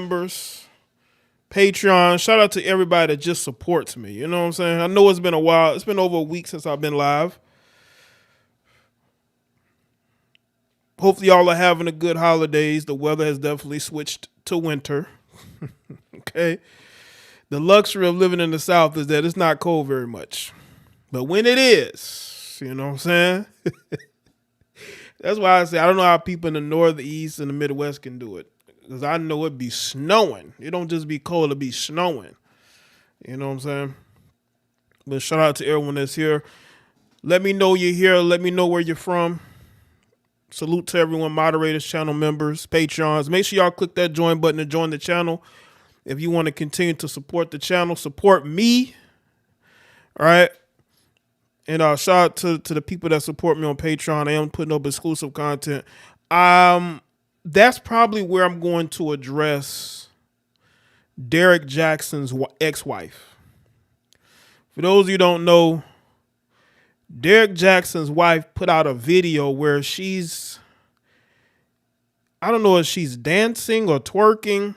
members, Patreon. Shout out to everybody that just supports me. You know what I'm saying? I know it's been a while. It's been over a week since I've been live. Hopefully y'all are having a good holidays. The weather has definitely switched to winter. Okay. The luxury of living in the South is that it's not cold very much. But when it is, you know what I'm saying? That's why I say I don't know how people in the North, the East, and the Midwest can do it. Because I know it be snowing. It don't just be cold, it be snowing. You know what I'm saying? But shout out to everyone that's here. Let me know you're here. Let me know where you're from. Salute to everyone, moderators, channel members, Patreons. Make sure y'all click that join button to join the channel. If you want to continue to support the channel, support me. All right. And shout out to the people that support me on Patreon. I am putting up exclusive content. That's probably where I'm going to address Derek Jackson's ex-wife. For those of you who don't know, Derek Jackson's wife put out a video where she's, I don't know if she's dancing or twerking.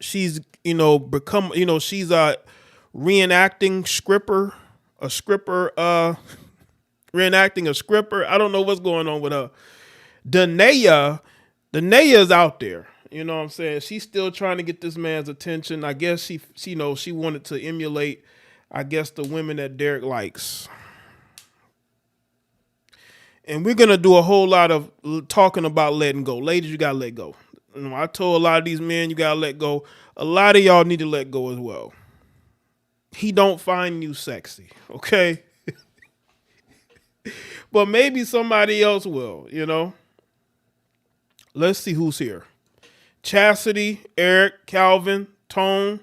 She's, she's reenacting reenacting a stripper. I don't know what's going on with her. Danae is out there. You know what I'm saying? She's still trying to get this man's attention. I guess she wanted to emulate, I guess, the women that Derek likes. And we're going to do a whole lot of talking about letting go. Ladies, you got to let go. You know, I told a lot of these men you got to let go. A lot of y'all need to let go as well. He don't find you sexy, okay? But maybe somebody else will, you know? Let's see who's here. Chastity, Eric, Calvin, Tone,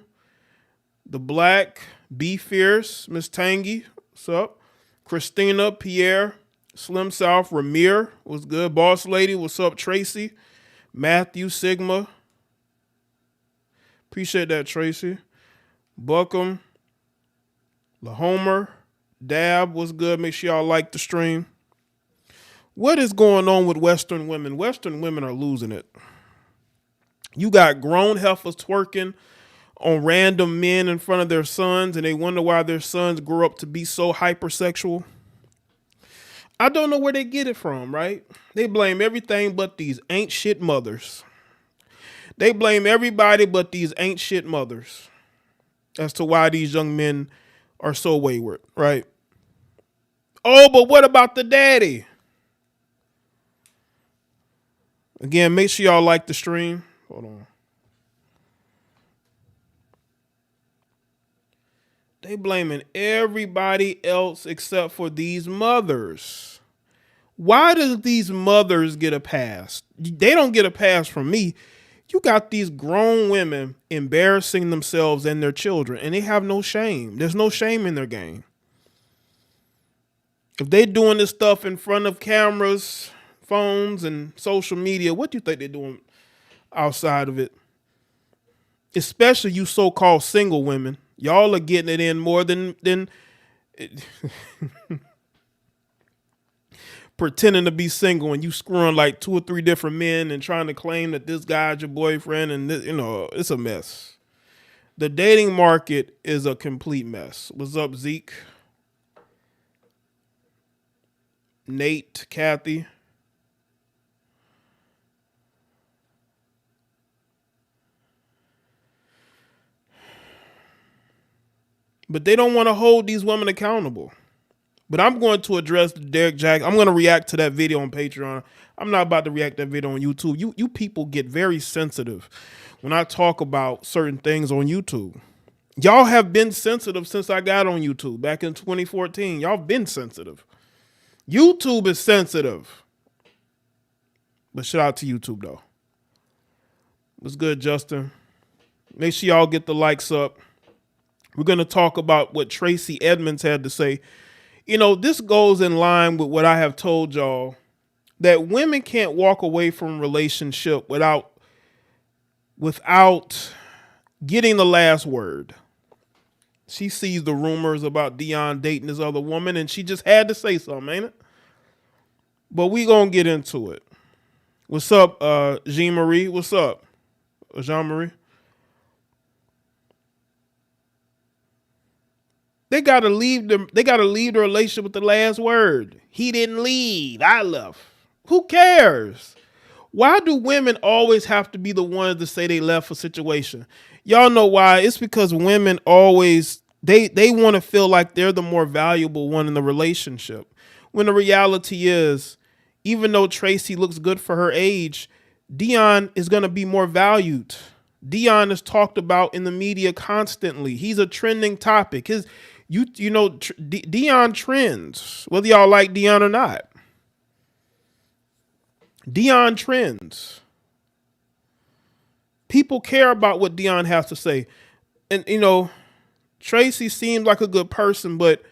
The Black, Be Fierce, Miss Tangy, what's up? Christina, Pierre, Slim South, Ramir, what's good? Boss Lady, what's up? Tracy, Matthew, Sigma. Appreciate that, Tracy. Buckham, LaHomer, Dab, what's good? Make sure y'all like the stream. What is going on with Western women? Western women are losing it. You got grown heifers twerking on random men in front of their sons, and they wonder why their sons grow up to be so hypersexual. I don't know where they get it from, right? They blame everything but these ain't shit mothers. They blame everybody but these ain't shit mothers as to why these young men are so wayward, right? Oh, but what about the daddy? Again, make sure y'all like the stream. Hold on. They blaming everybody else except for these mothers. Why do these mothers get a pass? They don't get a pass from me. You got these grown women embarrassing themselves and their children, and they have no shame. There's no shame in their game. If they doing this stuff in front of cameras, phones, and social media, what do you think they're doing outside of it? Especially you so-called single women. Y'all are getting it in more than pretending to be single, and you screwing like 2 or 3 different men and trying to claim that this guy's your boyfriend, and this, it's a mess. The dating market is a complete mess. What's up, Zeke? Nate, Kathy. But they don't want to hold these women accountable. But I'm going to address Derek Jackson. I'm going to react to that video on Patreon. I'm not about to react to that video on YouTube. You people get very sensitive when I talk about certain things on YouTube. Y'all have been sensitive since I got on YouTube back in 2014. Y'all been sensitive. YouTube is sensitive. But shout out to YouTube, though. What's good, Justin? Make sure y'all get the likes up. We're going to talk about what Tracey Edmonds had to say. This goes in line with what I have told y'all, that women can't walk away from a relationship without getting the last word. She sees the rumors about Deion dating this other woman, and she just had to say something, ain't it? But we going to get into it. What's up, Jean Marie? What's up? Jean Marie. They gotta leave them. They gotta leave the relationship with the last word. He didn't leave. I left. Who cares? Why do women always have to be the ones to say they left a situation? Y'all know why? It's because women always they want to feel like they're the more valuable one in the relationship. When the reality is, even though Tracey looks good for her age, Deion is going to be more valued. Deion is talked about in the media constantly. He's a trending topic. Deion trends, whether y'all like Deion or not. Deion trends. People care about what Deion has to say. And, Tracey seems like a good person, but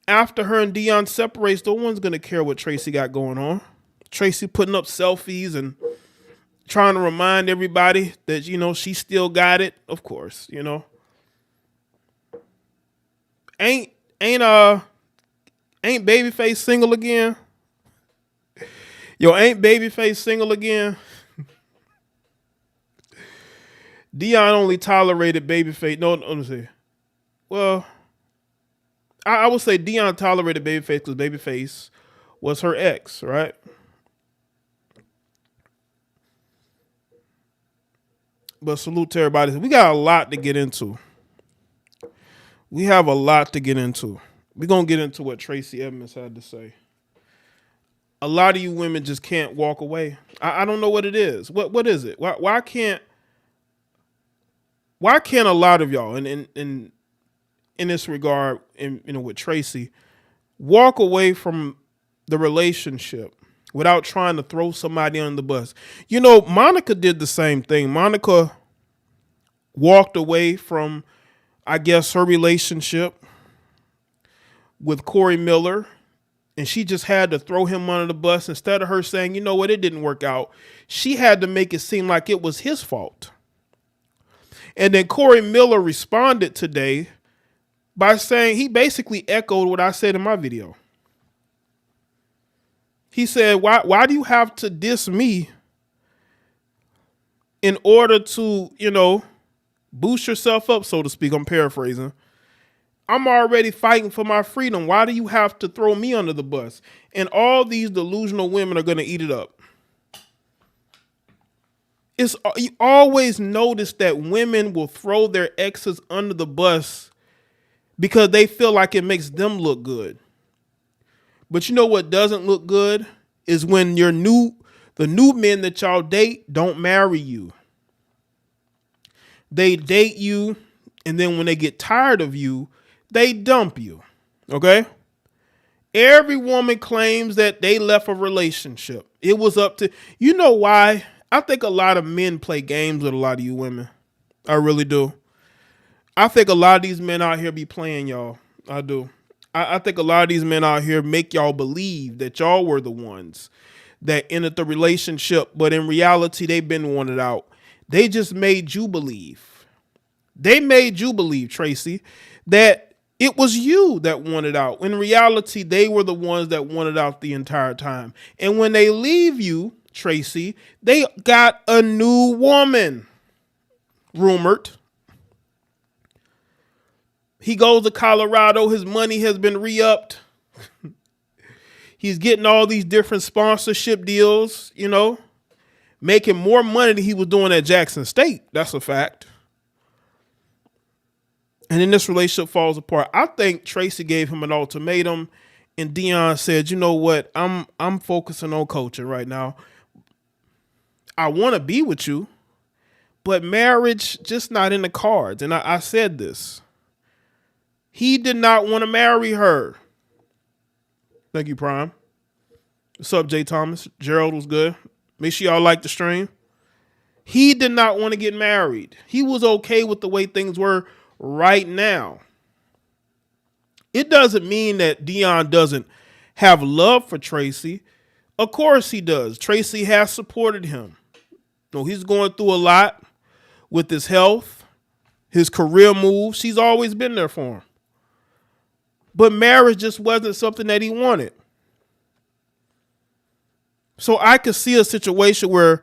after her and Deion separates, no one's going to care what Tracey got going on. Tracey putting up selfies and trying to remind everybody that, she still got it. Of course, Ain't Babyface single again? Yo, ain't Babyface single again? Deion only tolerated Babyface. No, let me see. Well, I would say Deion tolerated Babyface because Babyface was her ex, right? But salute to everybody. We got a lot to get into. We have a lot to get into. We're going to get into what Tracey Edmonds had to say. A lot of you women just can't walk away. I don't know what it is. What is it? Why can't a lot of y'all in this regard, with Tracey, walk away from the relationship without trying to throw somebody under the bus? Monica did the same thing. Monica walked away from, I guess, her relationship with Corey Miller, and she just had to throw him under the bus. Instead of her saying, you know what, it didn't work out, she had to make it seem like it was his fault. And then Corey Miller responded today by saying, he basically echoed what I said in my video. He said, why do you have to diss me in order to, boost yourself up, so to speak? I'm paraphrasing. I'm already fighting for my freedom. Why do you have to throw me under the bus? And all these delusional women are going to eat it up. You always notice that women will throw their exes under the bus because they feel like it makes them look good. But you know what doesn't look good is when the new men that y'all date don't marry you. They date you, and then when they get tired of you, they dump you. Okay? Every woman claims that they left a relationship. It was up to, you know why? I think a lot of men play games with a lot of you women. I really do. I think a lot of these men out here be playing y'all. I do. I think a lot of these men out here make y'all believe that y'all were the ones that ended the relationship, but in reality, they've been wanted out. They just made you believe. They made you believe, Tracey, that it was you that wanted out. In reality, they were the ones that wanted out the entire time. And when they leave you, Tracey, they got a new woman, rumored. He goes to Colorado. His money has been re-upped. He's getting all these different sponsorship deals, making more money than he was doing at Jackson State. That's a fact. And then this relationship falls apart. I think Tracey gave him an ultimatum, and Deion said, you know what? I'm focusing on coaching right now. I want to be with you, but marriage just not in the cards. And I said this. He did not want to marry her. Thank you, Prime. What's up, Jay Thomas? Gerald was good. Make sure y'all like the stream. He did not want to get married. He was okay with the way things were right now. It doesn't mean that Deion doesn't have love for Tracey. Of course he does. Tracey has supported him. He's going through a lot with his health, his career moves. She's always been there for him. But marriage just wasn't something that he wanted. So I could see a situation where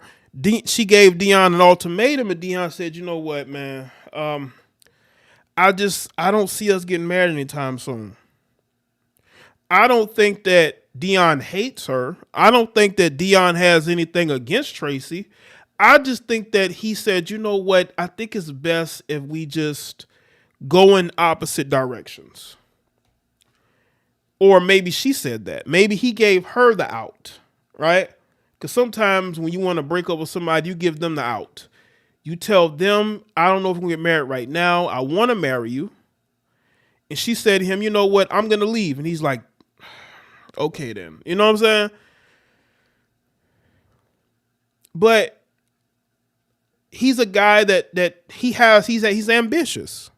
She gave Deion an ultimatum, and Deion said, "You know what, man? I don't see us getting married anytime soon. I don't think that Deion hates her. I don't think that Deion has anything against Tracey. I just think that he said, you know what? I think it's best if we just go in opposite directions." Or maybe she said that. Maybe he gave her the out, right? Because sometimes when you want to break up with somebody, you give them the out. You tell them, I don't know if we can get married right now. I want to marry you. And she said to him, you know what? I'm going to leave. And he's like, okay then. You know what I'm saying? But he's a guy that he's ambitious.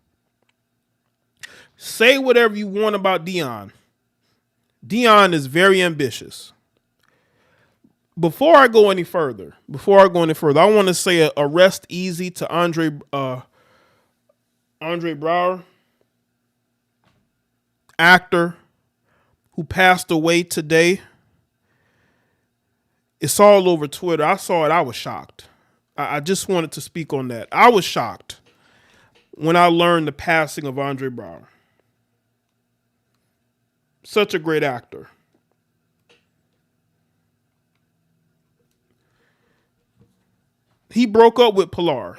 Say whatever you want about Deion. Deion is very ambitious. Before I go any further, I want to say a rest easy to Andre Braugher, actor who passed away today. It's all over Twitter. I saw it. I was shocked. I just wanted to speak on that. I was shocked when I learned the passing of Andre Braugher. Such a great actor. He broke up with Pilar.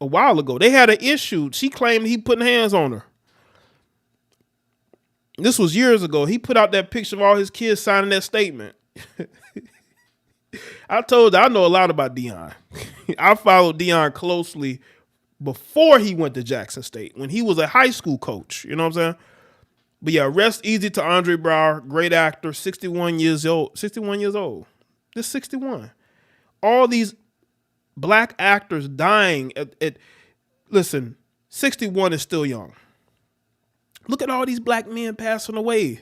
A while ago. They had an issue. She claimed he putting hands on her. This was years ago. He put out that picture of all his kids signing that statement. I told you, I know a lot about Deion. I followed Deion closely before he went to Jackson State, when he was a high school coach. You know what I'm saying? But yeah, rest easy to Andre Braugher, great actor, 61 years old. 61 years old. Just 61. All these black actors dying listen, 61 is still young. Look at all these black men passing away.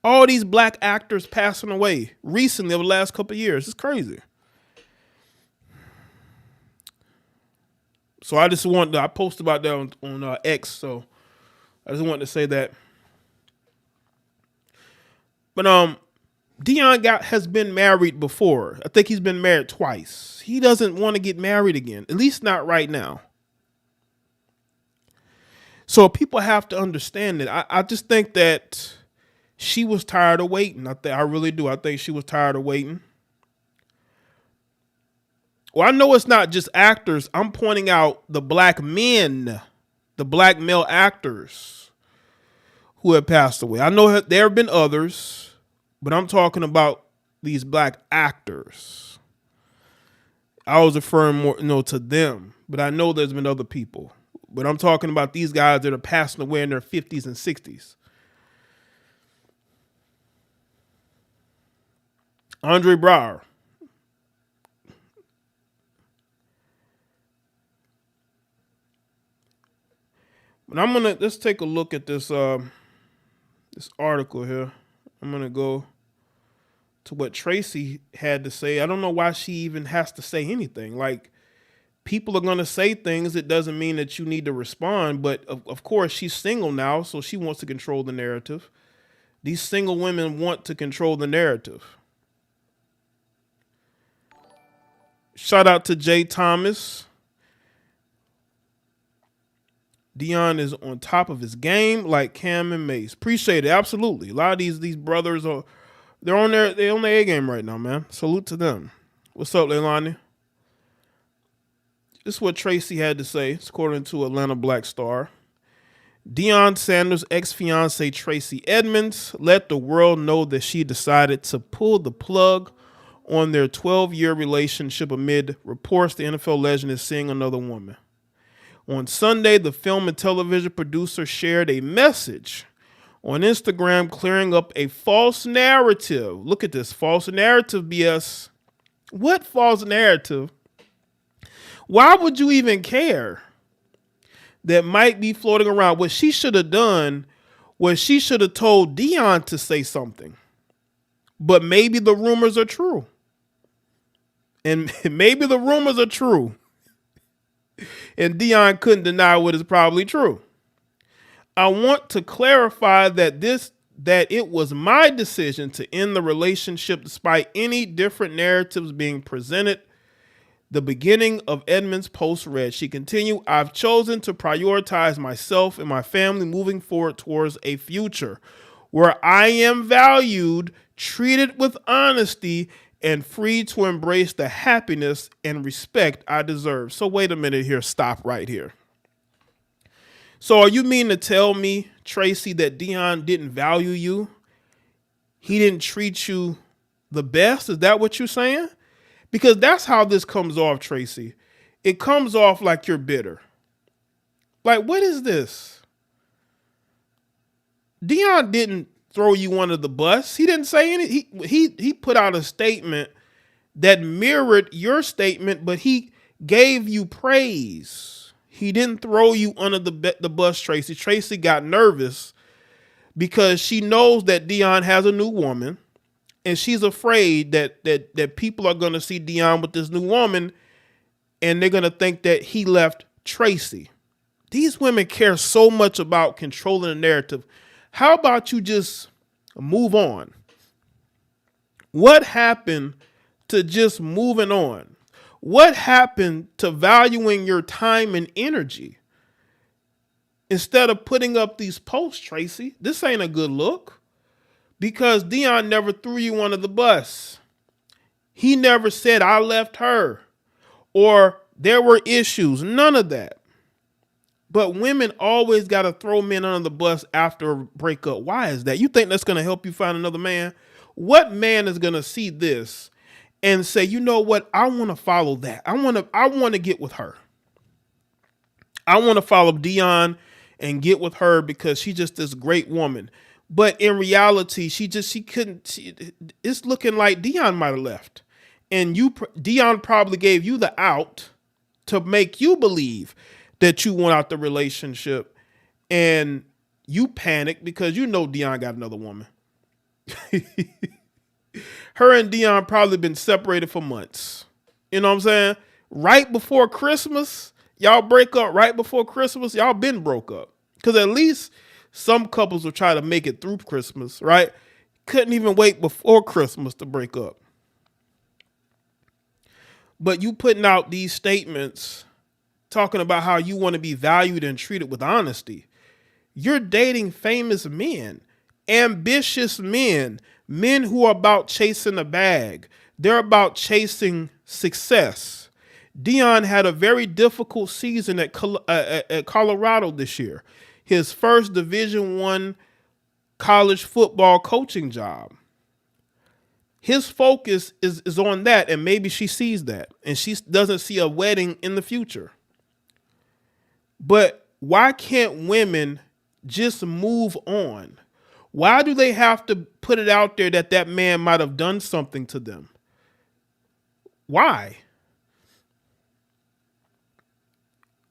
All these black actors passing away recently over the last couple of years. It's crazy. So I posted about that on X, so I just wanted to say that. But Deion has been married before. I think he's been married twice. He doesn't want to get married again, at least not right now. So people have to understand that. I just think that she was tired of waiting. I really do. I think she was tired of waiting. Well, I know it's not just actors. I'm pointing out the black men, the black male actors who have passed away. I know there have been others, but I'm talking about these black actors. I was referring more, to them, but I know there's been other people. But I'm talking about these guys that are passing away in their 50s and 60s. Andre Braugher. But let's take a look at this this article here. I'm gonna go to what Tracey had to say. I don't know why she even has to say anything. Like, people are gonna say things. It doesn't mean that you need to respond. But of course, she's single now, so she wants to control the narrative. These single women want to control the narrative. Shout out to Jay Thomas. Deion is on top of his game, like Cam and Mace. Appreciate it, absolutely. A lot of these brothers they're on their A game right now, man. Salute to them. What's up, Leilani? This is what Tracey had to say. It's according to Atlanta Black Star. Deion Sanders' ex-fiancée Tracey Edmonds let the world know that she decided to pull the plug on their 12-year relationship amid reports the NFL legend is seeing another woman. On Sunday, the film and television producer shared a message on Instagram clearing up a false narrative. Look at this, false narrative BS. What false narrative? Why would you even care? That might be floating around. What she should have done was she should have told Deion to say something. But maybe the rumors are true. And maybe the rumors are true. And Deion couldn't deny what is probably true. I want to clarify that that it was my decision to end the relationship despite any different narratives being presented. The beginning of Edmonds' post read. She continued, I've chosen to prioritize myself and my family moving forward towards a future where I am valued, treated with honesty, and free to embrace the happiness and respect I deserve. So wait a minute here. Stop right here. So are you mean to tell me, Tracey, that Deion didn't value you? He didn't treat you the best? Is that what you're saying? Because that's how this comes off, Tracey. It comes off like you're bitter. Like, what is this? Deion didn't throw you under the bus. He didn't say anything. He put out a statement that mirrored your statement, but he gave you praise. He didn't throw you under the bus, Tracey. Tracey got nervous because she knows that Deion has a new woman, and she's afraid that people are going to see Deion with this new woman, and they're going to think that he left Tracey. These women care so much about controlling the narrative. How about you just move on? What happened to just moving on? What happened to valuing your time and energy? Instead of putting up these posts, Tracey, this ain't a good look. Because Deion never threw you under the bus. He never said, I left her, or there were issues. None of that. But women always got to throw men under the bus after a breakup. Why is that? You think that's going to help you find another man? What man is going to see this and say, you know what? I want to follow that. I want to get with her. I want to follow Deion and get with her because she's just this great woman. But in reality, she couldn't. It's looking like Deion might have left. And Deion probably gave you the out to make you believe that you want out the relationship. And you panic because you know Deion got another woman. Her and Deion probably been separated for months. You know what I'm saying? Right before Christmas, y'all break up right before Christmas. Y'all been broke up. Because at least some couples will try to make it through Christmas, right? Couldn't even wait before Christmas to break up. But you putting out these statements talking about how you want to be valued and treated with honesty. You're dating famous men, ambitious men, men who are about chasing a bag. They're about chasing success. Deion had a very difficult season at Colorado this year. His first Division I college football coaching job. His focus is on that, and maybe she sees that, and she doesn't see a wedding in the future. But why can't women just move on? Why do they have to put it out there that man might have done something to them? Why?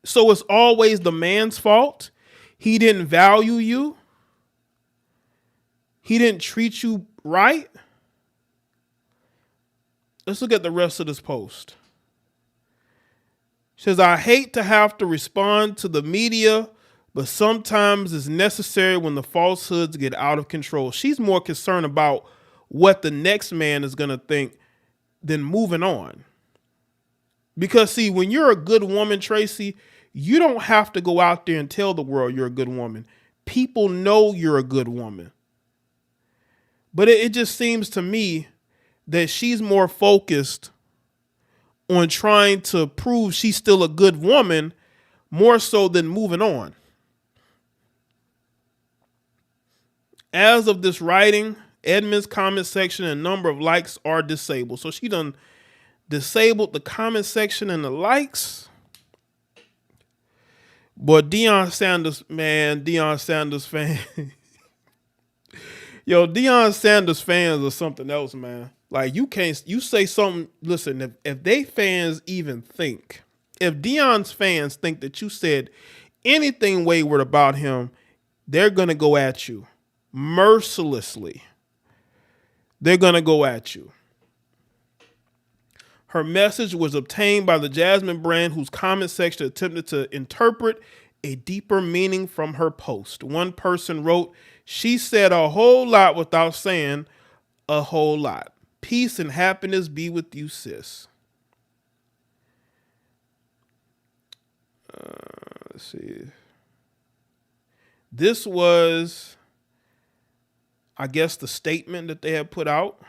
So it's always the man's fault? He didn't value you? He didn't treat you right? Let's look at the rest of this post. It says, I hate to have to respond to the media, but sometimes it's necessary when the falsehoods get out of control. She's more concerned about what the next man is going to think than moving on. Because, see, when you're a good woman, Tracey, you don't have to go out there and tell the world you're a good woman. People know you're a good woman. But it just seems to me that she's more focused on trying to prove she's still a good woman more so than moving on. As of this writing, Edmonds' comment section and number of likes are disabled. So she done disabled the comment section and the likes. But Deion Sanders, man, Deion Sanders fan. Yo, Deion Sanders fans are something else, man. Like, you say something, listen, if they fans even think, if Deion's fans think that you said anything wayward about him, they're going to go at you mercilessly. They're going to go at you. Her message was obtained by the Jasmine brand, whose comment section attempted to interpret a deeper meaning from her post. One person wrote, She said a whole lot without saying a whole lot. Peace and happiness be with you, sis. Let's see. This was, I guess, the statement that they had put out.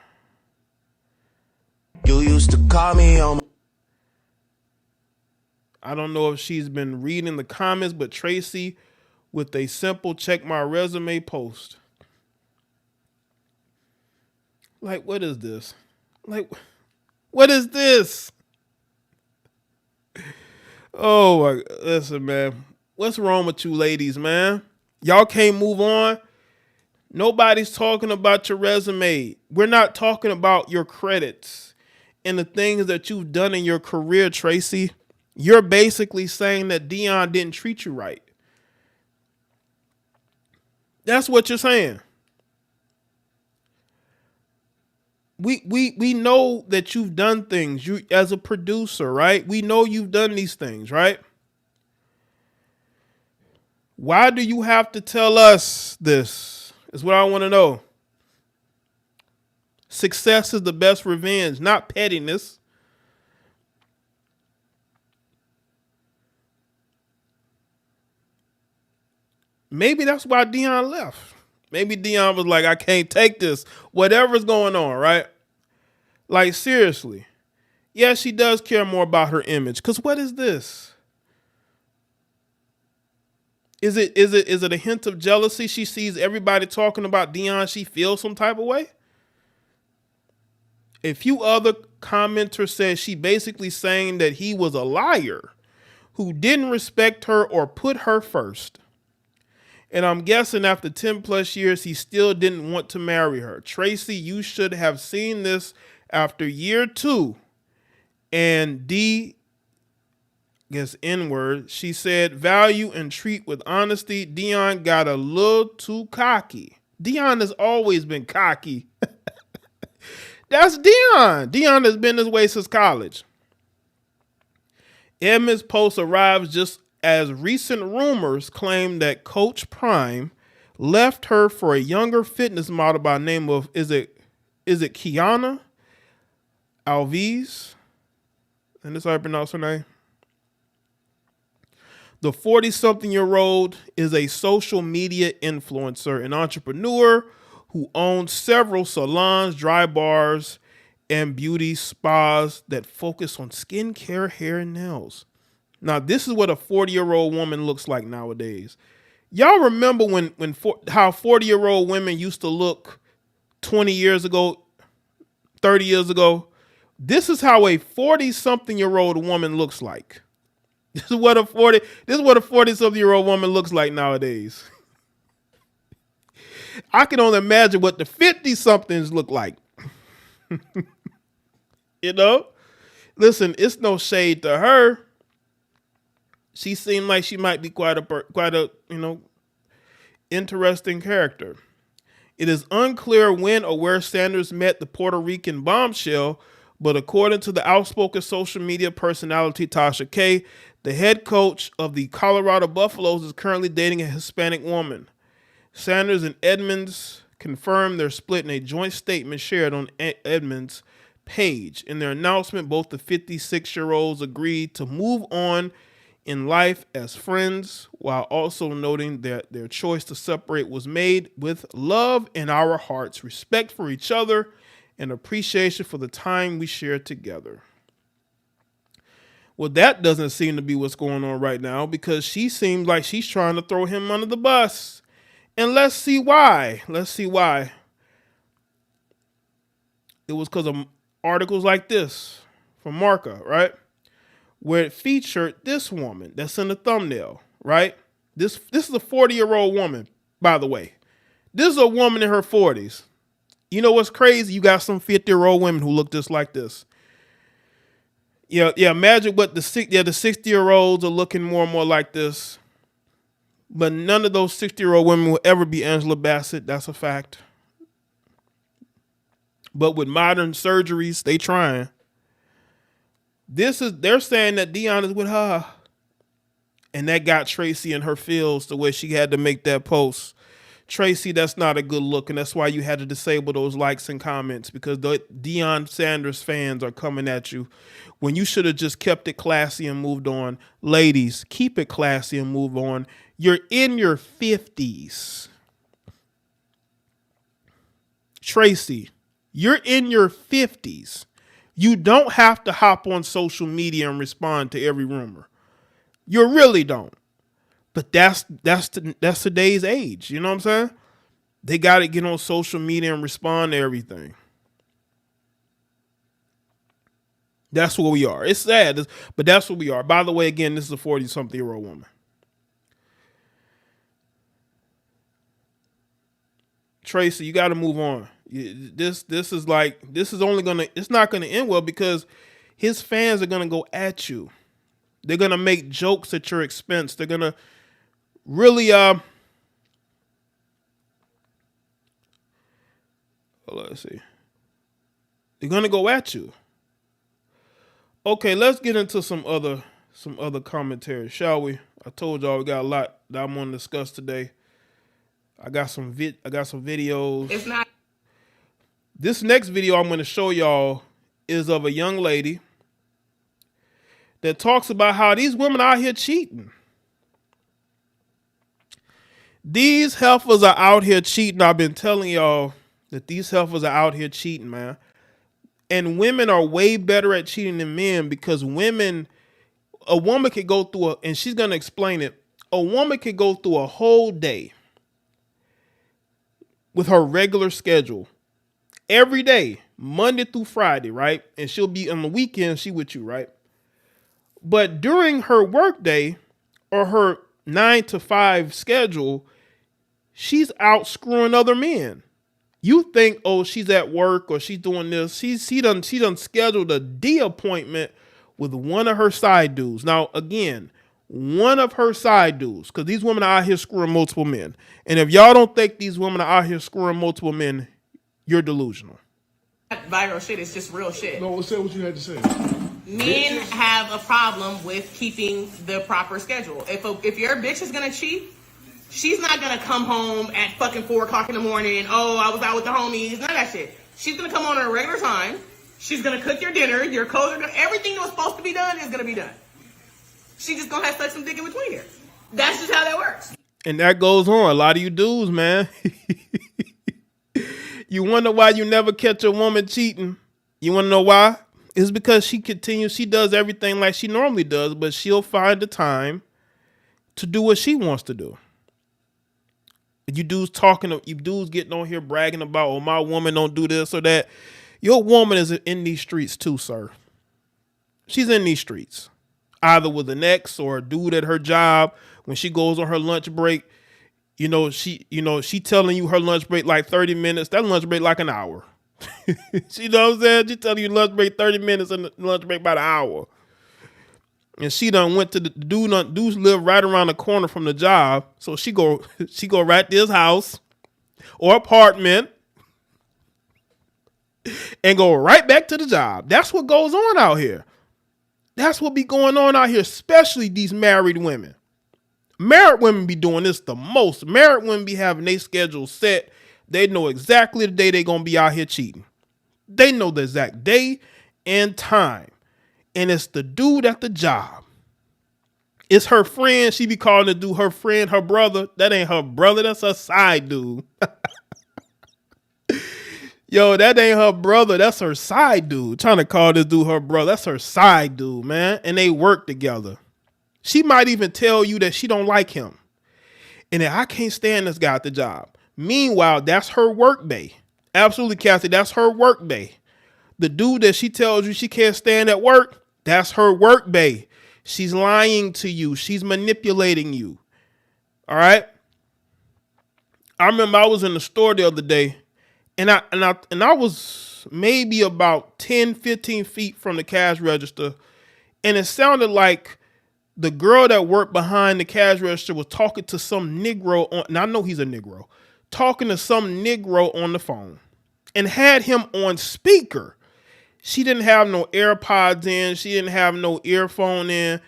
You used to call me on. I don't know if she's been reading the comments, but Tracey with a simple check my resume post. Like, what is this? Like, what is this? Oh, my, listen, man. What's wrong with you ladies, man? Y'all can't move on. Nobody's talking about your resume. We're not talking about your credits and the things that you've done in your career, Tracey. You're basically saying that Deion didn't treat you right. That's what you're saying. We know that you've done things. You as a producer, right? We know you've done these things, right? Why do you have to tell us this? Is what I want to know. Success is the best revenge, not pettiness. Maybe that's why Deion left. Maybe Deion was like, I can't take this. Whatever's going on, right? Like, seriously. Yeah, she does care more about her image. Because what is this? Is it a hint of jealousy? She sees everybody talking about Deion. She feels some type of way? A few other commenters said she basically saying that he was a liar who didn't respect her or put her first. And I'm guessing after 10 plus years, he still didn't want to marry her. Tracey, you should have seen this after year 2. And D, I guess N-word, she said, value and treat with honesty. Deion got a little too cocky. Deion has always been cocky. That's Deion. Deion has been this way since college. Edmonds' post arrives just as recent rumors claim that Coach Prime left her for a younger fitness model by the name of, is it Kiana Alves? And this is how I pronounce her name. The 40-something-year-old is a social media influencer and entrepreneur who owns several salons, dry bars, and beauty spas that focus on skincare, hair, and nails. Now, this is what a 40-year-old woman looks like nowadays. Y'all remember how 40-year-old women used to look 20 years ago, 30 years ago? This is how a 40-something-year-old woman looks like. This is what a 40-something-year-old woman looks like nowadays. I can only imagine what the 50-somethings look like. You know? Listen, it's no shade to her. She seemed like she might be quite a interesting character. It is unclear when or where Sanders met the Puerto Rican bombshell, but according to the outspoken social media personality Tasha K, the head coach of the Colorado Buffaloes is currently dating a Hispanic woman. Sanders and Edmonds confirmed their split in a joint statement shared on Edmonds' page. In their announcement, both the 56-year-olds agreed to move on in life as friends, while also noting that their choice to separate was made with love in our hearts, respect for each other, and appreciation for the time we shared together. Well, that doesn't seem to be what's going on right now, because she seems like she's trying to throw him under the bus. And let's see why. It was because of articles like this from Marca, right? Where it featured this woman that's in the thumbnail, right? This is a 40-year-old woman, by the way. This is a woman in her 40s. You know what's crazy? You got some 50-year-old women who look just like this. Yeah. Imagine what the 60-year-olds are looking more and more like this. But none of those 60-year-old women will ever be Angela Bassett. That's a fact. But with modern surgeries, they trying. They're saying that Deion is with her. And that got Tracey in her feels the way she had to make that post. Tracey, that's not a good look, and that's why you had to disable those likes and comments, because the Deion Sanders fans are coming at you when you should have just kept it classy and moved on. Ladies, keep it classy and move on. You're in your 50s. Tracey, you're in your 50s. You don't have to hop on social media and respond to every rumor. You really don't. But that's today's age. You know what I'm saying? They got to get on social media and respond to everything. That's what we are. It's sad, but that's what we are. By the way, again, this is a 40-something-year-old woman. Tracey, you got to move on. This is only gonna. It's not gonna end well, because his fans are gonna go at you. They're gonna make jokes at your expense. They're gonna really let's see. They're gonna go at you. Okay, let's get into some other commentary, shall we? I told y'all we got a lot that I'm gonna discuss today. I got some videos. It's not. This next video I'm gonna show y'all is of a young lady that talks about how these women out here cheating. These heifers are out here cheating. I've been telling y'all that these heifers are out here cheating, man. And women are way better at cheating than men, because a woman could go through and she's going to explain it. A woman could go through a whole day with her regular schedule every day, Monday through Friday, right? And she'll be on the weekend, she with you, right? But during her work day or her 9 to 5 schedule, she's out screwing other men. You think, oh, she's at work or she's doing this. She done scheduled a D appointment with one of her side dudes. Now, again, one of her side dudes, because these women are out here screwing multiple men. And if y'all don't think these women are out here screwing multiple men, you're delusional. Viral shit, it's just real shit. No, say what you had to say. Men have a problem with keeping the proper schedule. If your bitch is gonna cheat, she's not gonna come home at fucking 4 o'clock in the morning. Oh, I was out with the homies. None of that shit. She's gonna come on at a regular time. She's gonna cook your dinner. Your clothes are gonna. Everything that was supposed to be done is gonna be done. She just gonna have sex and dick in between here. That's just how that works. And that goes on. A lot of you dudes, man. You wonder why you never catch a woman cheating? You want to know why? It's because she does everything like she normally does, but she'll find the time to do what she wants to do. You dudes getting on here bragging about, oh, my woman don't do this or that. Your woman is in these streets too, sir. She's in these streets, either with an ex or a dude at her job. When she goes on her lunch break, she telling you her lunch break like 30 minutes. That lunch break like an hour. She know what I'm saying? She telling you lunch break 30 minutes and the lunch break about an hour. And she done went to the dudes live right around the corner from the job. So she go right to his house or apartment and go right back to the job. That's what goes on out here. That's what be going on out here, especially these married women. Married women be doing this the most. Married women be having their schedule set. They know exactly the day they're going to be out here cheating. They know the exact day and time. And it's the dude at the job. It's her friend. She be calling the dude her friend, her brother. That ain't her brother. That's her side dude. Yo, that ain't her brother. That's her side dude. Trying to call this dude her brother. That's her side dude, man. And they work together. She might even tell you that she don't like him. And that I can't stand this guy at the job. Meanwhile, that's her work day. Absolutely, Cassie. That's her work day. The dude that she tells you she can't stand at work, that's her work day. She's lying to you. She's manipulating you. All right. I remember I was in the store the other day, and I was maybe about 10, 15 feet from the cash register, and it sounded like the girl that worked behind the cash register was talking to some Negro and I know he's a Negro, talking to some Negro on the phone and had him on speaker. She didn't have no AirPods in. She didn't have no earphone in.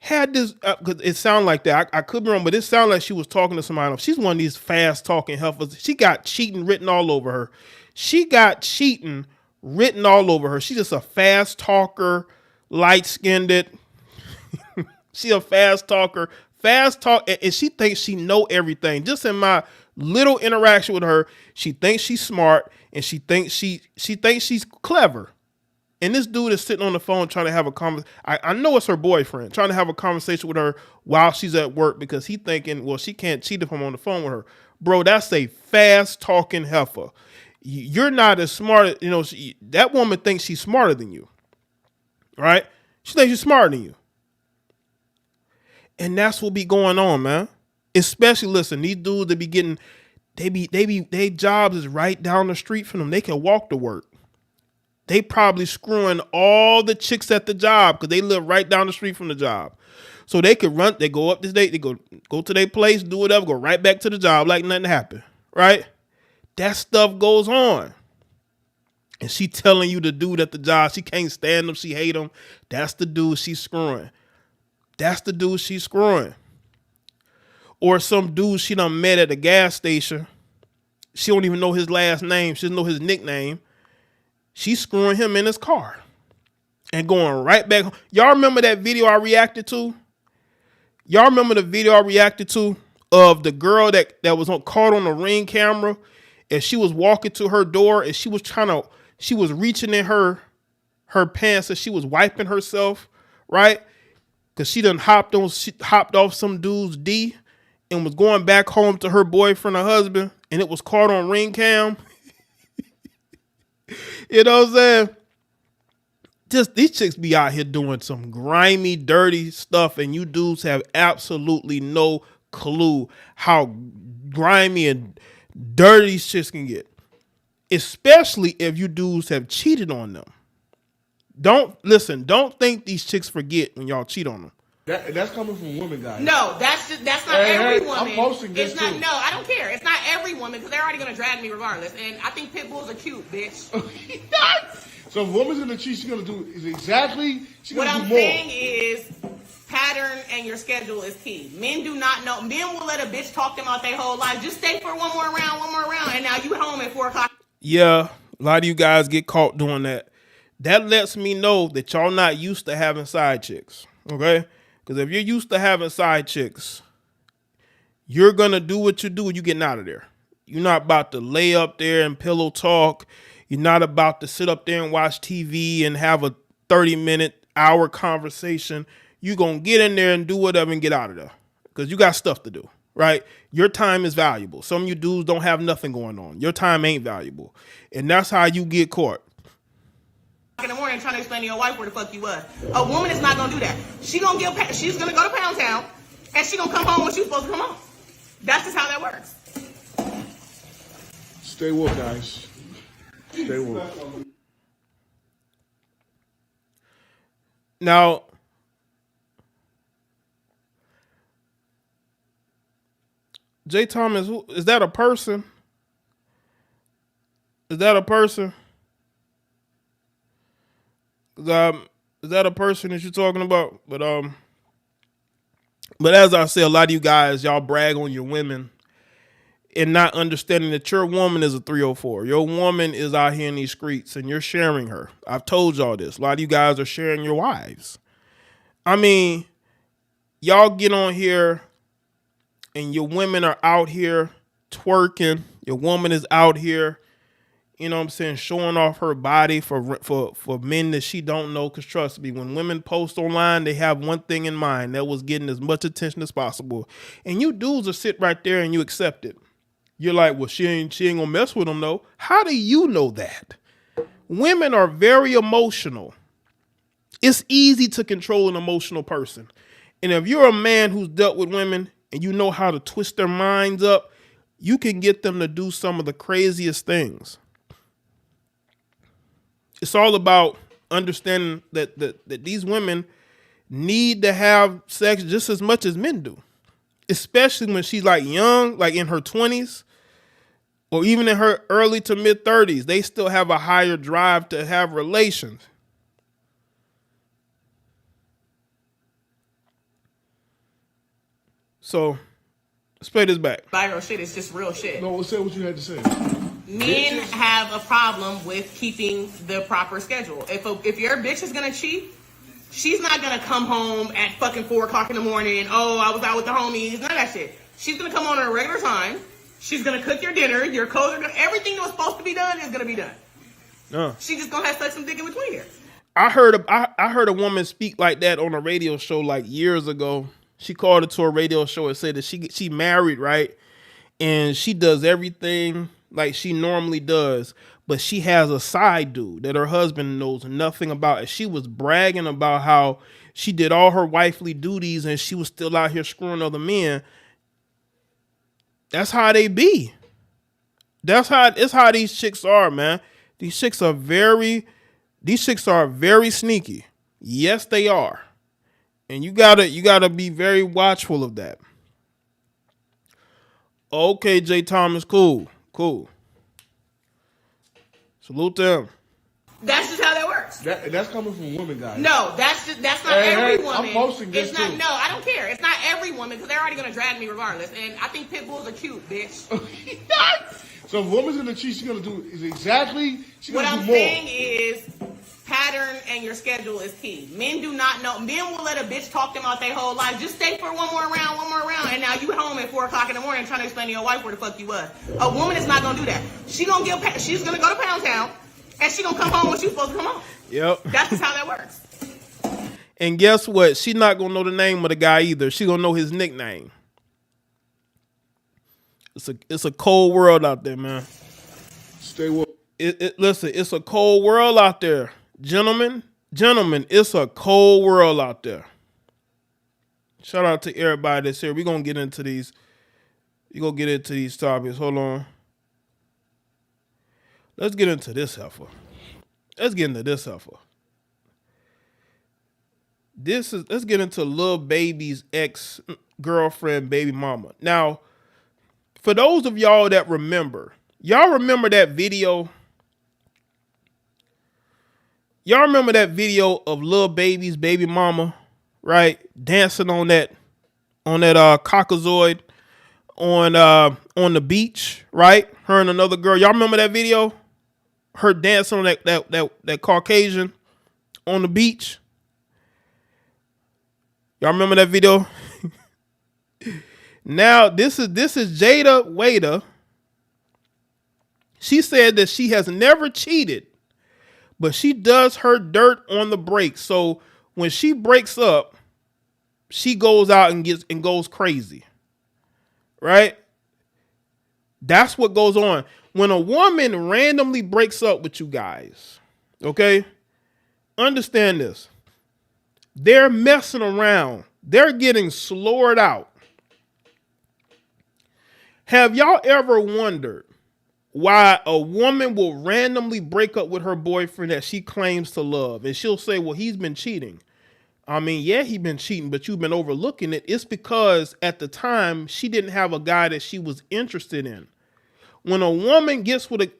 had this, because it sounded like that. I could be wrong, but it sounded like she was talking to somebody else. She's one of these fast talking heifers. She got cheating written all over her. She's just a fast talker, light skinned. She a fast talker, and she thinks she know everything. Just in my little interaction with her, she thinks she's smart, and she thinks she's clever. And this dude is sitting on the phone trying to have a conversation. I know it's her boyfriend trying to have a conversation with her while she's at work because he thinking, well, she can't cheat if I'm on the phone with her. Bro, that's a fast talking heifer. You're not as smart. That woman thinks she's smarter than you, right? She thinks she's smarter than you. And that's what be going on, man. Especially, listen, these dudes that be getting, they jobs is right down the street from them. They can walk to work. They probably screwing all the chicks at the job because they live right down the street from the job. So they could run, they go up this day, they go to their place, do whatever, go right back to the job like nothing happened, right? That stuff goes on. And she telling you the dude at the job, she can't stand him, she hate him. That's the dude she's screwing. Or some dude she done met at the gas station. She don't even know his last name. She doesn't know his nickname. She's screwing him in his car and going right back home. Y'all remember that video I reacted to? Y'all remember the video I reacted to of the girl that was caught on the Ring camera, and she was walking to her door and she was reaching in her pants and she was wiping herself, right? Because she done hopped off some dude's D and was going back home to her boyfriend or husband, and it was caught on Ring cam. You know what I'm saying? Just these chicks be out here doing some grimy, dirty stuff, and you dudes have absolutely no clue how grimy and dirty these chicks can get. Especially if you dudes have cheated on them. Don't think these chicks forget when y'all cheat on them. That's coming from women, guys. No, that's not every woman. I'm posting this it's not. too. No, I don't care. It's not every woman because they're already gonna drag me regardless. And I think pit bulls are cute, bitch. So if a woman's gonna cheat, she's gonna do exactly. What I'm saying is, pattern and your schedule is key. Men do not know. Men will let a bitch talk them out their whole life. Just stay for one more round, and now you home at 4:00. Yeah, a lot of you guys get caught doing that. That lets me know that y'all not used to having side chicks, okay? Because if you're used to having side chicks, you're going to do what you do when you're getting out of there. You're not about to lay up there and pillow talk. You're not about to sit up there and watch TV and have a 30-minute, hour conversation. You're going to get in there and do whatever and get out of there because you got stuff to do, right? Your time is valuable. Some of you dudes don't have nothing going on. Your time ain't valuable. And that's how you get caught. In the morning trying to explain to your wife where the fuck you was. A woman is not gonna do that. She's gonna go to Pound Town and she gonna come home when she's supposed to come home. That's just how that works. Stay woke, guys. Stay woke. Now, Jay Thomas, is that a person? Is that a person? Is that a person that you're talking about? But as I say, a lot of you guys, y'all brag on your women and not understanding that your woman is a 304. Your woman is out here in these streets and you're sharing her. I've told y'all this. A lot of you guys are sharing your wives. I mean, y'all get on here and your women are out here twerking. Your woman is out here, you know what I'm saying, showing off her body for men that she don't know. Because trust me, when women post online, they have one thing in mind. That was getting as much attention as possible. And you dudes will sit right there and you accept it. You're like, well, she ain't gonna mess with them, though. How do you know that? Women are very emotional. It's easy to control an emotional person. And if you're a man who's dealt with women and you know how to twist their minds up, you can get them to do some of the craziest things. It's all about understanding that these women need to have sex just as much as men do, especially when she's like young, like in her 20s or even in her early to mid 30s. They still have a higher drive to have relations. So let's play this back. viral shit. It's just real shit. No, say what you had to say. Men have a problem with keeping the proper schedule. If your bitch is gonna cheat, she's not gonna come home at fucking 4 o'clock in the morning. Oh, I was out with the homies. None of that shit. She's gonna come on at a regular time. She's gonna cook your dinner. Your clothes are gonna. Everything that was supposed to be done is gonna be done. She just gonna have sex and dick in between here. I heard a woman speak like that on a radio show like years ago. She called it to a radio show and said that she married, right? And she does everything like she normally does, but she has a side dude that her husband knows nothing about. And she was bragging about how she did all her wifely duties and she was still out here screwing other men. That's how they be. It's how these chicks are, man. These chicks are very sneaky. Yes, they are. And you gotta be very watchful of that. Okay, Jay Thomas, cool. Salute them. That's just how that works. That's coming from women, guys. No, that's not every woman. I'm posting this it's not. too. No, I don't care. It's not every woman because they're already gonna drag me regardless. And I think pit bulls are cute, bitch. So if a woman's gonna cheat, she's gonna do exactly. She's What gonna I'm do more. saying is, pattern and your schedule is key. Men do not know. Men will let a bitch talk them out their whole life. Just stay for one more round, and now you home at 4 o'clock in the morning trying to explain to your wife where the fuck you was. A woman is not gonna do that. She's gonna go to Pound Town, and she gonna come home when she's supposed to come home. Yep. That's just how that works. And guess what? She's not gonna know the name of the guy either. She gonna know his nickname. It's a cold world out there, man. Stay woke. Listen, it's a cold world out there. Gentlemen, it's a cold world out there. Shout out to everybody that's here. We're gonna get into these. You're gonna get into these topics. Hold on. Let's get into this heifer. Let's get into Lil Baby's ex-girlfriend, baby mama. Now, for those of y'all that remember that video? Y'all remember that video of Lil Baby's baby mama, right? Dancing on that cockazoid on the beach, right? Her and another girl. Y'all remember that video? Her dancing on that Caucasian on the beach. Y'all remember that video? Now this is JayeDeBlackLive. She said that she has never cheated, but she does her dirt on the break. So when she breaks up, she goes out and goes crazy. Right? That's what goes on. When a woman randomly breaks up with you guys, okay? Understand this. They're messing around. They're getting slurred out. Have y'all ever wondered why a woman will randomly break up with her boyfriend that she claims to love? And she'll say, well, he's been cheating. I mean, yeah, he's been cheating, but you've been overlooking it. It's because at the time, she didn't have a guy that she was interested in. When a woman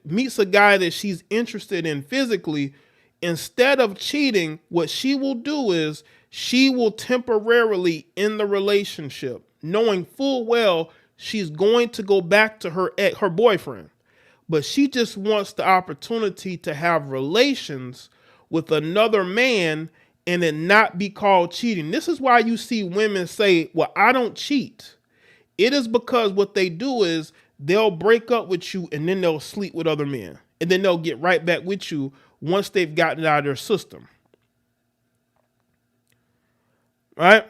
meets a guy that she's interested in physically, instead of cheating, what she will do is she will temporarily end the relationship, knowing full well she's going to go back to her boyfriend. But she just wants the opportunity to have relations with another man and it not be called cheating. This is why you see women say, well, I don't cheat. It is because what they do is they'll break up with you and then they'll sleep with other men. And then they'll get right back with you once they've gotten it out of their system. Right?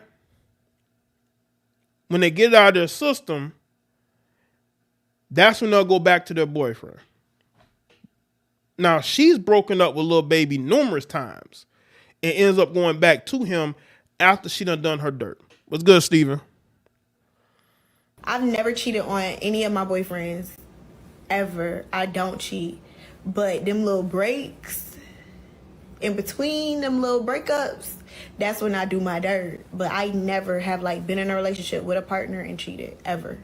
When they get it out of their system, that's when they'll go back to their boyfriend. Now, she's broken up with Lil Baby numerous times and ends up going back to him after she done her dirt. What's good, Steven? I've never cheated on any of my boyfriends, ever. I don't cheat. But them little breaks, in between them little breakups, that's when I do my dirt. But I never have been in a relationship with a partner and cheated, ever.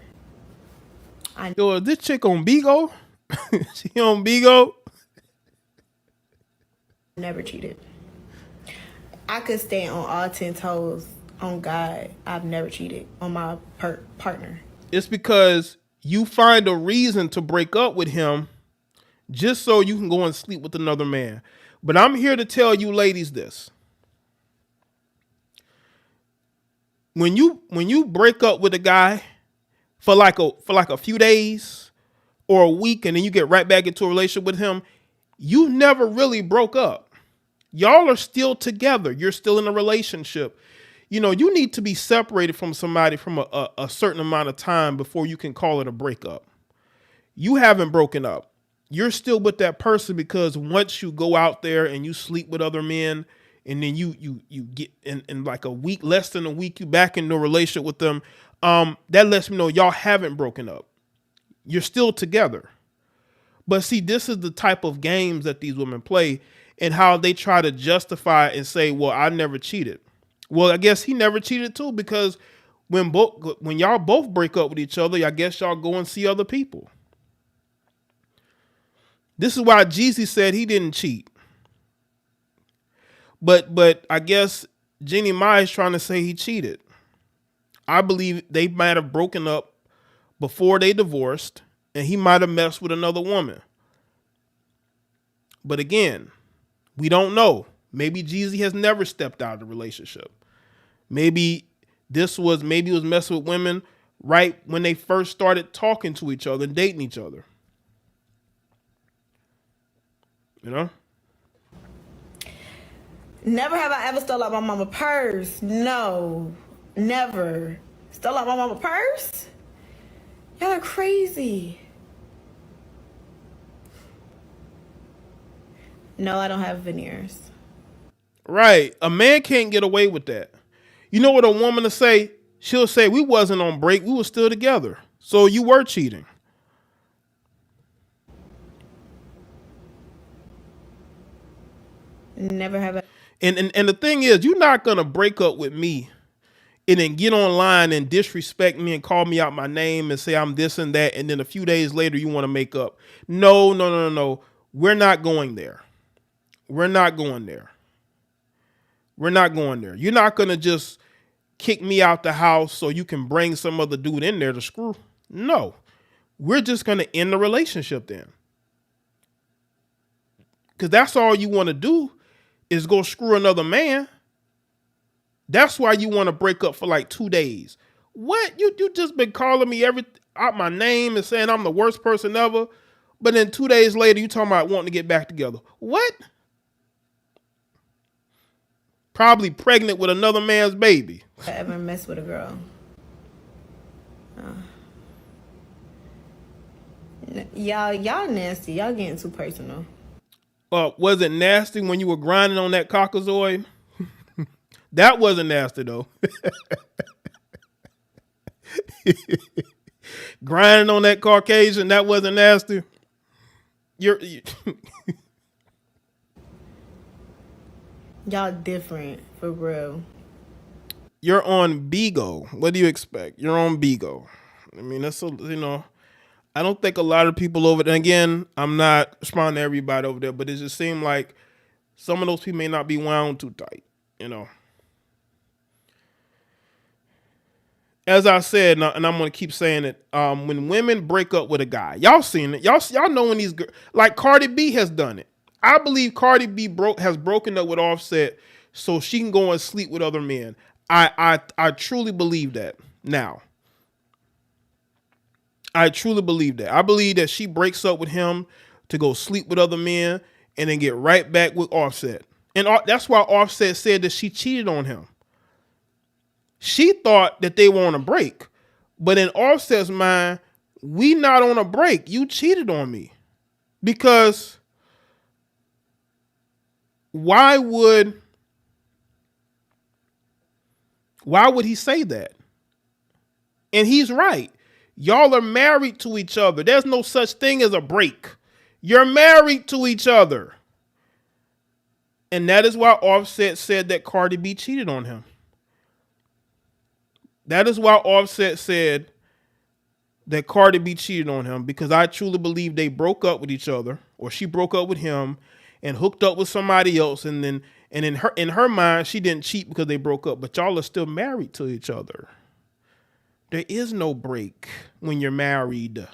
Yo, is this chick on Bigo? She on Bigo? Never cheated. I could stand on all 10 toes On God, I've never cheated on my partner. It's because you find a reason to break up with him just so you can go and sleep with another man. But I'm here to tell you ladies this. When you break up with a guy for like a few days or a week and then you get right back into a relationship with him, you never really broke up. Y'all are still together. You're still in a relationship. You know, you need to be separated from somebody from a certain amount of time before you can call it a breakup. You haven't broken up. You're still with that person because once you go out there and you sleep with other men and then you get in like a week, less than a week, you back into a relationship with them, that lets me know y'all haven't broken up. You're still together. But see, this is the type of games that these women play and how they try to justify and say, well, I never cheated. Well, I guess he never cheated too, because when y'all both break up with each other, I guess y'all go and see other people. This is why Jeezy said he didn't cheat. But I guess Jeannie Mai is trying to say he cheated. I believe they might have broken up before they divorced, and he might have messed with another woman. But again, we don't know. Maybe Jeezy has never stepped out of the relationship. Maybe he was messing with women right when they first started talking to each other and dating each other. You know? Never have I ever stole out my mama purse. No, never. Stole out my mama purse? Y'all are crazy. No, I don't have veneers. Right. A man can't get away with that. You know what a woman will say? She'll say, we wasn't on break. We were still together. So you were cheating. Never have I. And the thing is, you're not going to break up with me and then get online and disrespect me and call me out my name and say I'm this and that. And then a few days later, you want to make up. No. We're not going there. We're not going there. We're not going there. You're not going to just kick me out the house so you can bring some other dude in there to screw. No, we're just going to end the relationship then. Because that's all you want to do is go screw another man. That's why you want to break up for like 2 days. What? You just been calling me out my name and saying I'm the worst person ever. But then 2 days later, you talking about wanting to get back together. What? Probably pregnant with another man's baby. I ever mess with a girl. Y'all nasty. Y'all getting too personal. Was it nasty when you were grinding on that Caucasoid? That wasn't nasty though. Grinding on that Caucasian, that wasn't nasty. Y'all different, for real. You're on Bigo. What do you expect? You're on Bigo. I mean, I don't think a lot of people over there, again, I'm not responding to everybody over there, but it just seemed like some of those people may not be wound too tight, you know. As I said, and I'm going to keep saying it, when women break up with a guy, y'all seen it. Y'all know when these, like Cardi B has done it. I believe Cardi B has broken up with Offset so she can go and sleep with other men. I truly believe that now. I truly believe that. I believe that she breaks up with him to go sleep with other men and then get right back with Offset. And that's why Offset said that she cheated on him. She thought that they were on a break. But in Offset's mind, we not on a break. You cheated on me. Because why would he say that? And he's right. Y'all are married to each other. There's no such thing as a break. You're married to each other. And that is why Offset said that Cardi B cheated on him. That is why Offset said that Cardi B cheated on him, because I truly believe they broke up with each other, or she broke up with him and hooked up with somebody else, and then And in her mind, she didn't cheat because they broke up, but y'all are still married to each other. There is no break when you're married.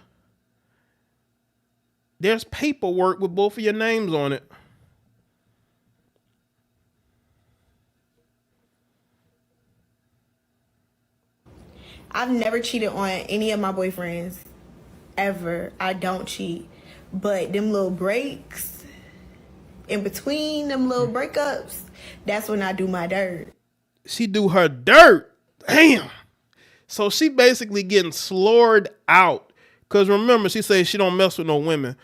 There's paperwork with both of your names on it. I've never cheated on any of my boyfriends, ever. I don't cheat. But them little breaks, in between them little breakups, that's when I do my dirt. She do her dirt. Damn. So she basically getting slurred out. Because remember, she says she don't mess with no women.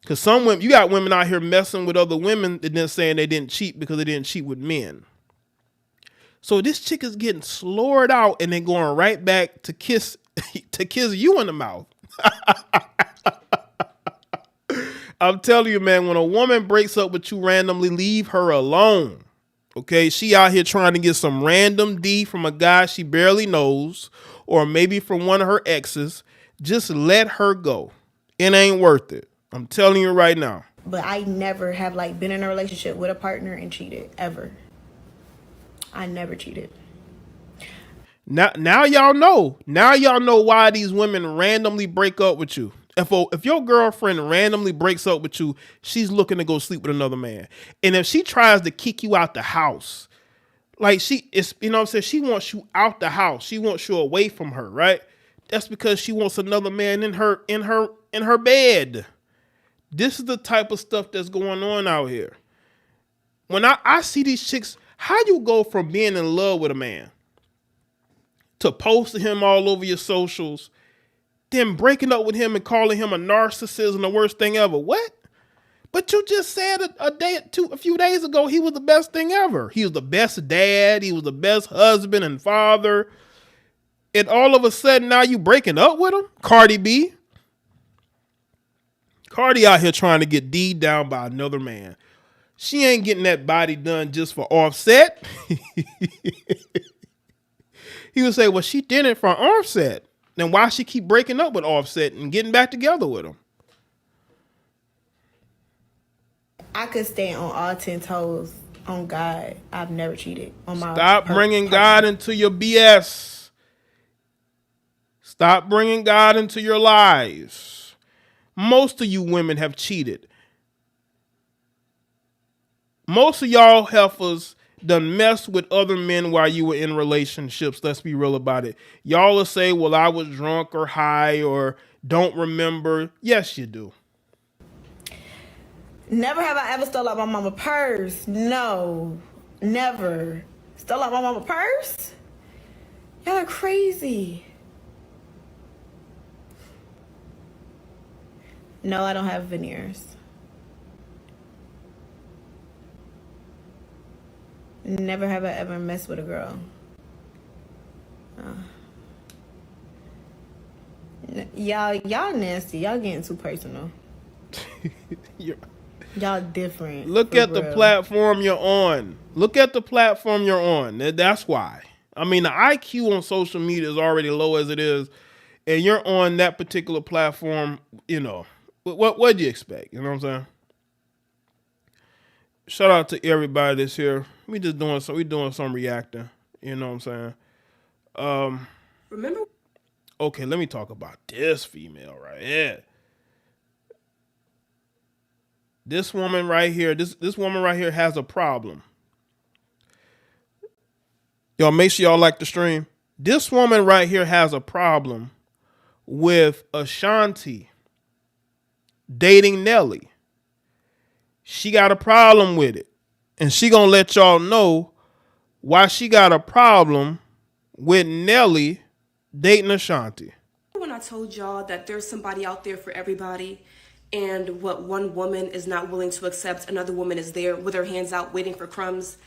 Because some women, you got women out here messing with other women and then saying they didn't cheat because they didn't cheat with men. So this chick is getting slurred out and then going right back to kiss you in the mouth. I'm telling you, man, when a woman breaks up with you randomly, leave her alone. Okay, she out here trying to get some random D from a guy she barely knows, or maybe from one of her exes. Just let her go. It ain't worth it. I'm telling you right now. But I never have like been in a relationship with a partner and cheated, ever. I never cheated. Now y'all know. Now y'all know why these women randomly break up with you. If your girlfriend randomly breaks up with you, she's looking to go sleep with another man. And if she tries to kick you out the house, like she wants you out the house. She wants you away from her, right? That's because she wants another man in her bed. This is the type of stuff that's going on out here. When I see these chicks, how you go from being in love with a man to posting him all over your socials, then breaking up with him and calling him a narcissist and the worst thing ever. What? But you just said a few days ago he was the best thing ever. He was the best dad. He was the best husband and father. And all of a sudden now you breaking up with him? Cardi B. Cardi out here trying to get D down by another man. She ain't getting that body done just for Offset. He would say, well, she did it for Offset. Then why she keep breaking up with Offset and getting back together with him? I could stand on all 10 toes on God. I've never cheated on my Stop bringing God into your BS. Stop bringing God into your lies. Most of you women have cheated. Most of y'all heifers done messed with other men while you were in relationships. Let's be real about it. Y'all will say, well, I was drunk or high or don't remember. Yes, you do. Never have I ever stole out my mama's purse. No, never. Stole out my mama's purse? Y'all are crazy. No, I don't have veneers. Never have I ever messed with a girl. Y'all nasty. Y'all getting too personal. Y'all different. Look at the platform you're on. Look at the platform you're on. That's why. I mean, the IQ on social media is already low as it is, and you're on that particular platform. You know, what do you expect? You know what I'm saying? Shout out to everybody that's here. We doing some reacting. You know what I'm saying? Remember? Okay, let me talk about this female right here. This woman right here, this woman right here has a problem. Y'all make sure y'all like the stream. This woman right here has a problem with Ashanti dating Nelly. She got a problem with it. And she gonna let y'all know why she got a problem with Nelly dating Ashanti. When I told y'all that there's somebody out there for everybody, and what one woman is not willing to accept, another woman is there with her hands out waiting for crumbs.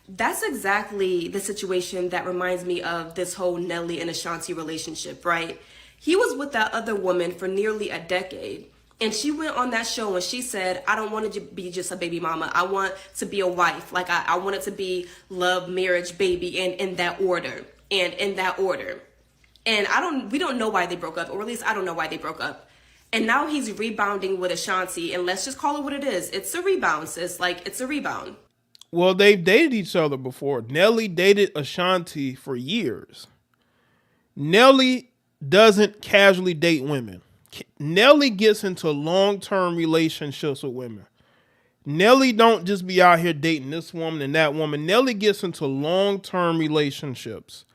That's exactly the situation that reminds me of this whole Nelly and Ashanti relationship, right? He was with that other woman for nearly a decade. And she went on that show and she said, I don't want to be just a baby mama. I want to be a wife. Like I want it to be love, marriage, baby, and in that order. And we don't know why they broke up, or at least I don't know why they broke up. And now he's rebounding with Ashanti, and let's just call it what it is. It's a rebound, sis. Like, it's a rebound. Well, they've dated each other before. Nelly dated Ashanti for years. Nelly doesn't casually date women. Nelly gets into long-term relationships with women. Nelly don't just be out here dating this woman and that woman. Nelly gets into long-term relationships.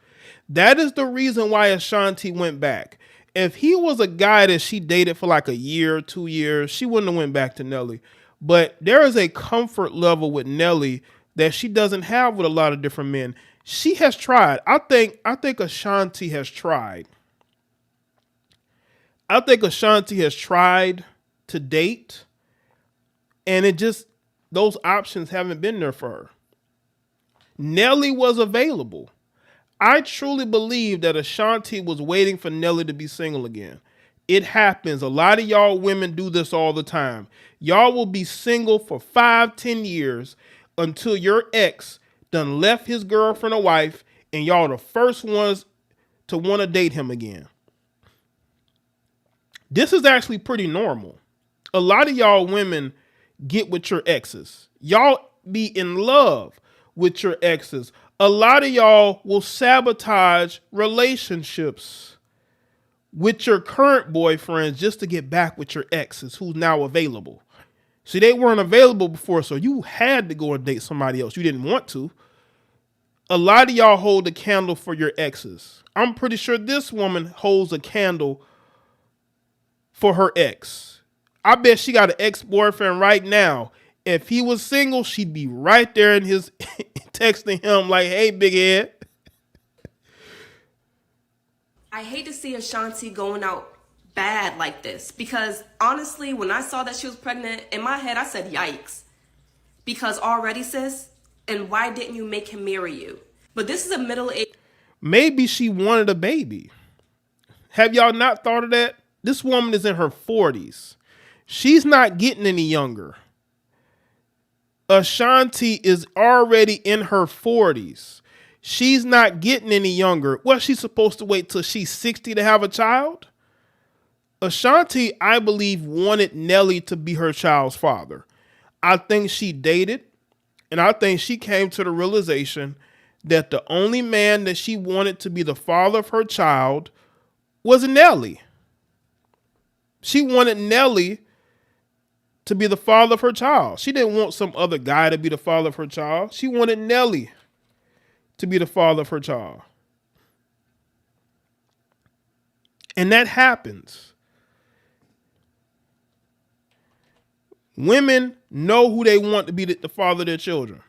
That is the reason why Ashanti went back. If he was a guy that she dated for like a year, 2 years, she wouldn't have went back to Nelly. But there is a comfort level with Nelly that she doesn't have with a lot of different men. She has tried. I think Ashanti has tried. I think Ashanti has tried to date, and those options haven't been there for her. Nelly was available. I truly believe that Ashanti was waiting for Nelly to be single again. It happens. A lot of y'all women do this all the time. Y'all will be single for 5-10 years until your ex done left his girlfriend or wife, and y'all the first ones to want to date him again. This is actually pretty normal. A lot of y'all women get with your exes. Y'all be in love with your exes. A lot of y'all will sabotage relationships with your current boyfriends just to get back with your exes who's now available. See, they weren't available before, so you had to go and date somebody else. You didn't want to. A lot of y'all hold a candle for your exes. I'm pretty sure this woman holds a candle for her ex. I bet she got an ex-boyfriend right now. If he was single, she'd be right there in his texting him like, hey, big head. I hate to see Ashanti going out bad like this because honestly, when I saw that she was pregnant, in my head, I said, yikes. Because already, sis, and why didn't you make him marry you? But this is a middle-aged... Maybe she wanted a baby. Have y'all not thought of that? This woman is in her 40s. She's not getting any younger. Ashanti is already in her 40s. She's not getting any younger. What, she's supposed to wait till she's 60 to have a child? Ashanti, I believe, wanted Nelly to be her child's father. I think she dated, and I think she came to the realization that the only man that she wanted to be the father of her child was Nelly. She wanted Nelly to be the father of her child. She didn't want some other guy to be the father of her child. She wanted Nelly to be the father of her child. And that happens. Women know who they want to be the father of their children.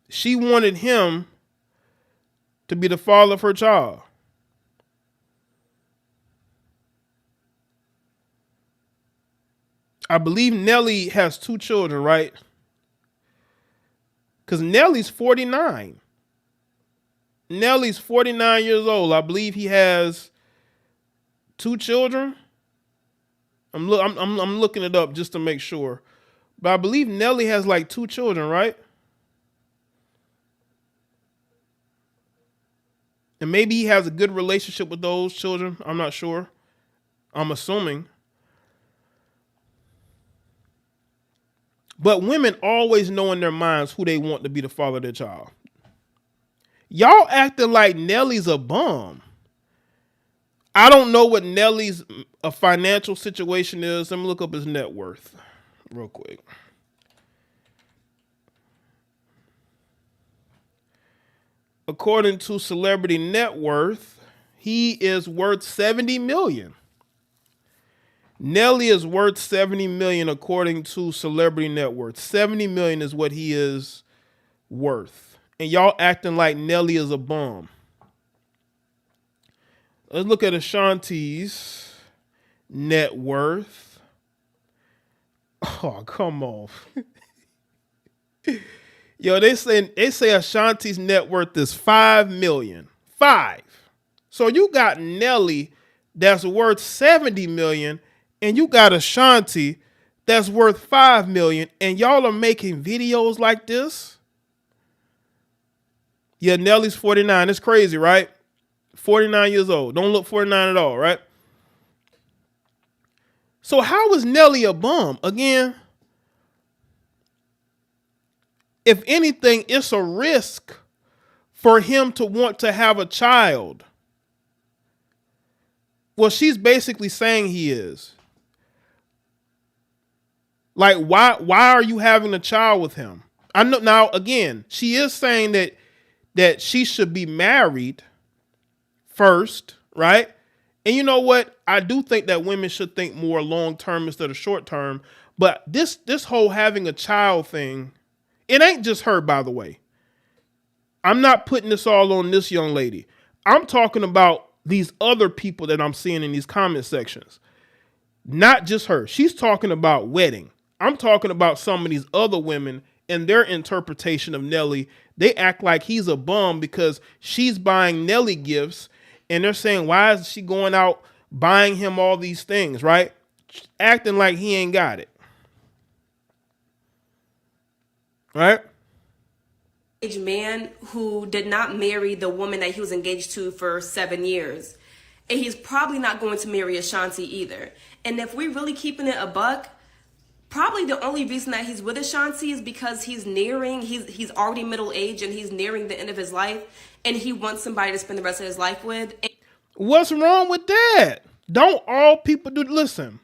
She wanted him to be the father of her child. I believe Nelly has 2 children, right? Because Nelly's 49. Nelly's 49 years old. I believe he has 2 children. I'm looking it up just to make sure. But I believe Nelly has like 2 children, right? And maybe he has a good relationship with those children. I'm not sure. I'm assuming. But women always know in their minds who they want to be the father of their child. Y'all acting like Nelly's a bum. I don't know what Nelly's financial situation is. Let me look up his net worth real quick. According to Celebrity Net Worth, he is worth $70 million. Nelly is worth $70 million according to Celebrity Net Worth. $70 million is what he is worth. And y'all acting like Nelly is a bum. Let's look at Ashanti's net worth. Oh, come on. Yo, they say Ashanti's net worth is $5 million. 5. So you got Nelly that's worth $70 million, and you got Ashanti that's worth $5 million, and y'all are making videos like this? Yeah, Nelly's 49. It's crazy, right? 49 years old. Don't look 49 at all, right? So how is Nelly a bum? Again, if anything, it's a risk for him to want to have a child. Well, she's basically saying he is. Like, why are you having a child with him? I know now, again, she is saying that she should be married first, right? And you know what? I do think that women should think more long term instead of short term. But this whole having a child thing, it ain't just her, by the way. I'm not putting this all on this young lady. I'm talking about these other people that I'm seeing in these comment sections. Not just her. She's talking about wedding. I'm talking about some of these other women and their interpretation of Nelly. They act like he's a bum because she's buying Nelly gifts. And they're saying, why is she going out buying him all these things, right? Acting like he ain't got it. Right? Man who did not marry the woman that he was engaged to for 7 years. And he's probably not going to marry Ashanti either. And if we're really keeping it a buck, probably the only reason that he's with Ashanti is because he's already middle aged and he's nearing the end of his life and he wants somebody to spend the rest of his life with. What's wrong with that? Don't all people do? Listen.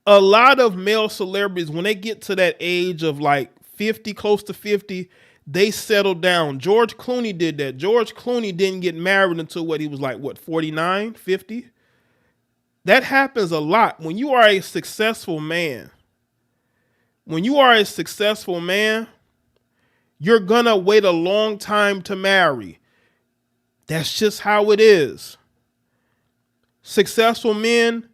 A lot of male celebrities, when they get to that age of like 50, close to 50, they settle down. George Clooney did that. George Clooney didn't get married until he was like, 49, 50? That happens a lot. When you are a successful man, you're gonna wait a long time to marry. That's just how it is. Successful men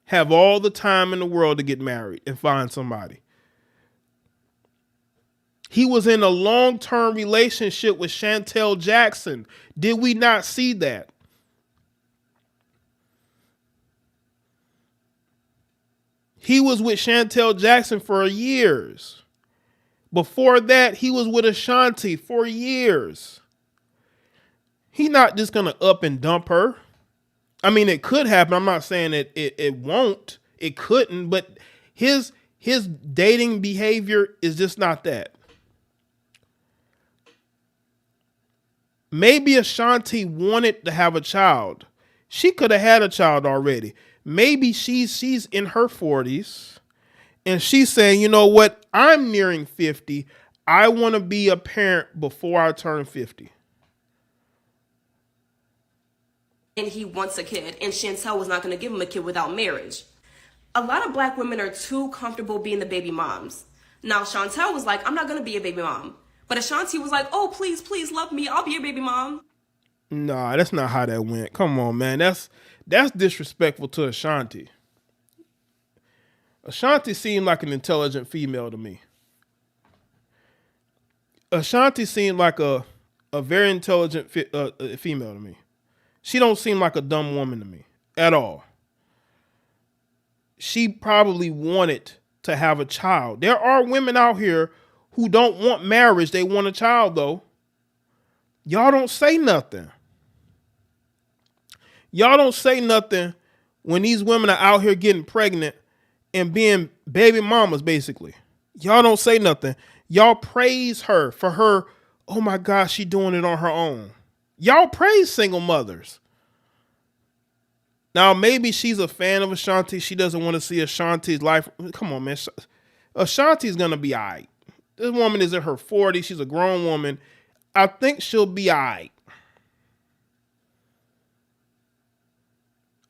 have all the time in the world to get married and find somebody. He was in a long-term relationship with Chantel Jackson. Did we not see that? He was with Chantel Jackson for years. Before that, he was with Ashanti for years. He's not just going to up and dump her. I mean, it could happen. I'm not saying that it won't. It couldn't. But his dating behavior is just not that. Maybe Ashanti wanted to have a child. She could have had a child already. Maybe she's in her 40s and she's saying, you know what? I'm nearing 50. I want to be a parent before I turn 50. And he wants a kid, and Chantel was not going to give him a kid without marriage. A lot of black women are too comfortable being the baby moms. Now, Chantel was like, I'm not going to be a baby mom. But Ashanti was like, oh, please, please love me. I'll be your baby mom. Nah, that's not how that went. Come on, man. That's disrespectful to Ashanti. Ashanti seemed like an intelligent female to me. Ashanti seemed like a very intelligent female to me. She don't seem like a dumb woman to me at all. She probably wanted to have a child. There are women out here who don't want marriage. They want a child, though. Y'all don't say nothing. Y'all don't say nothing when these women are out here getting pregnant and being baby mamas, basically. Y'all don't say nothing. Y'all praise her for her, oh my gosh, she doing it on her own. Y'all praise single mothers. Now, maybe she's a fan of Ashanti. She doesn't want to see Ashanti's life. Come on, man. Ashanti's going to be all right. This woman is in her 40s. She's a grown woman. I think she'll be all right.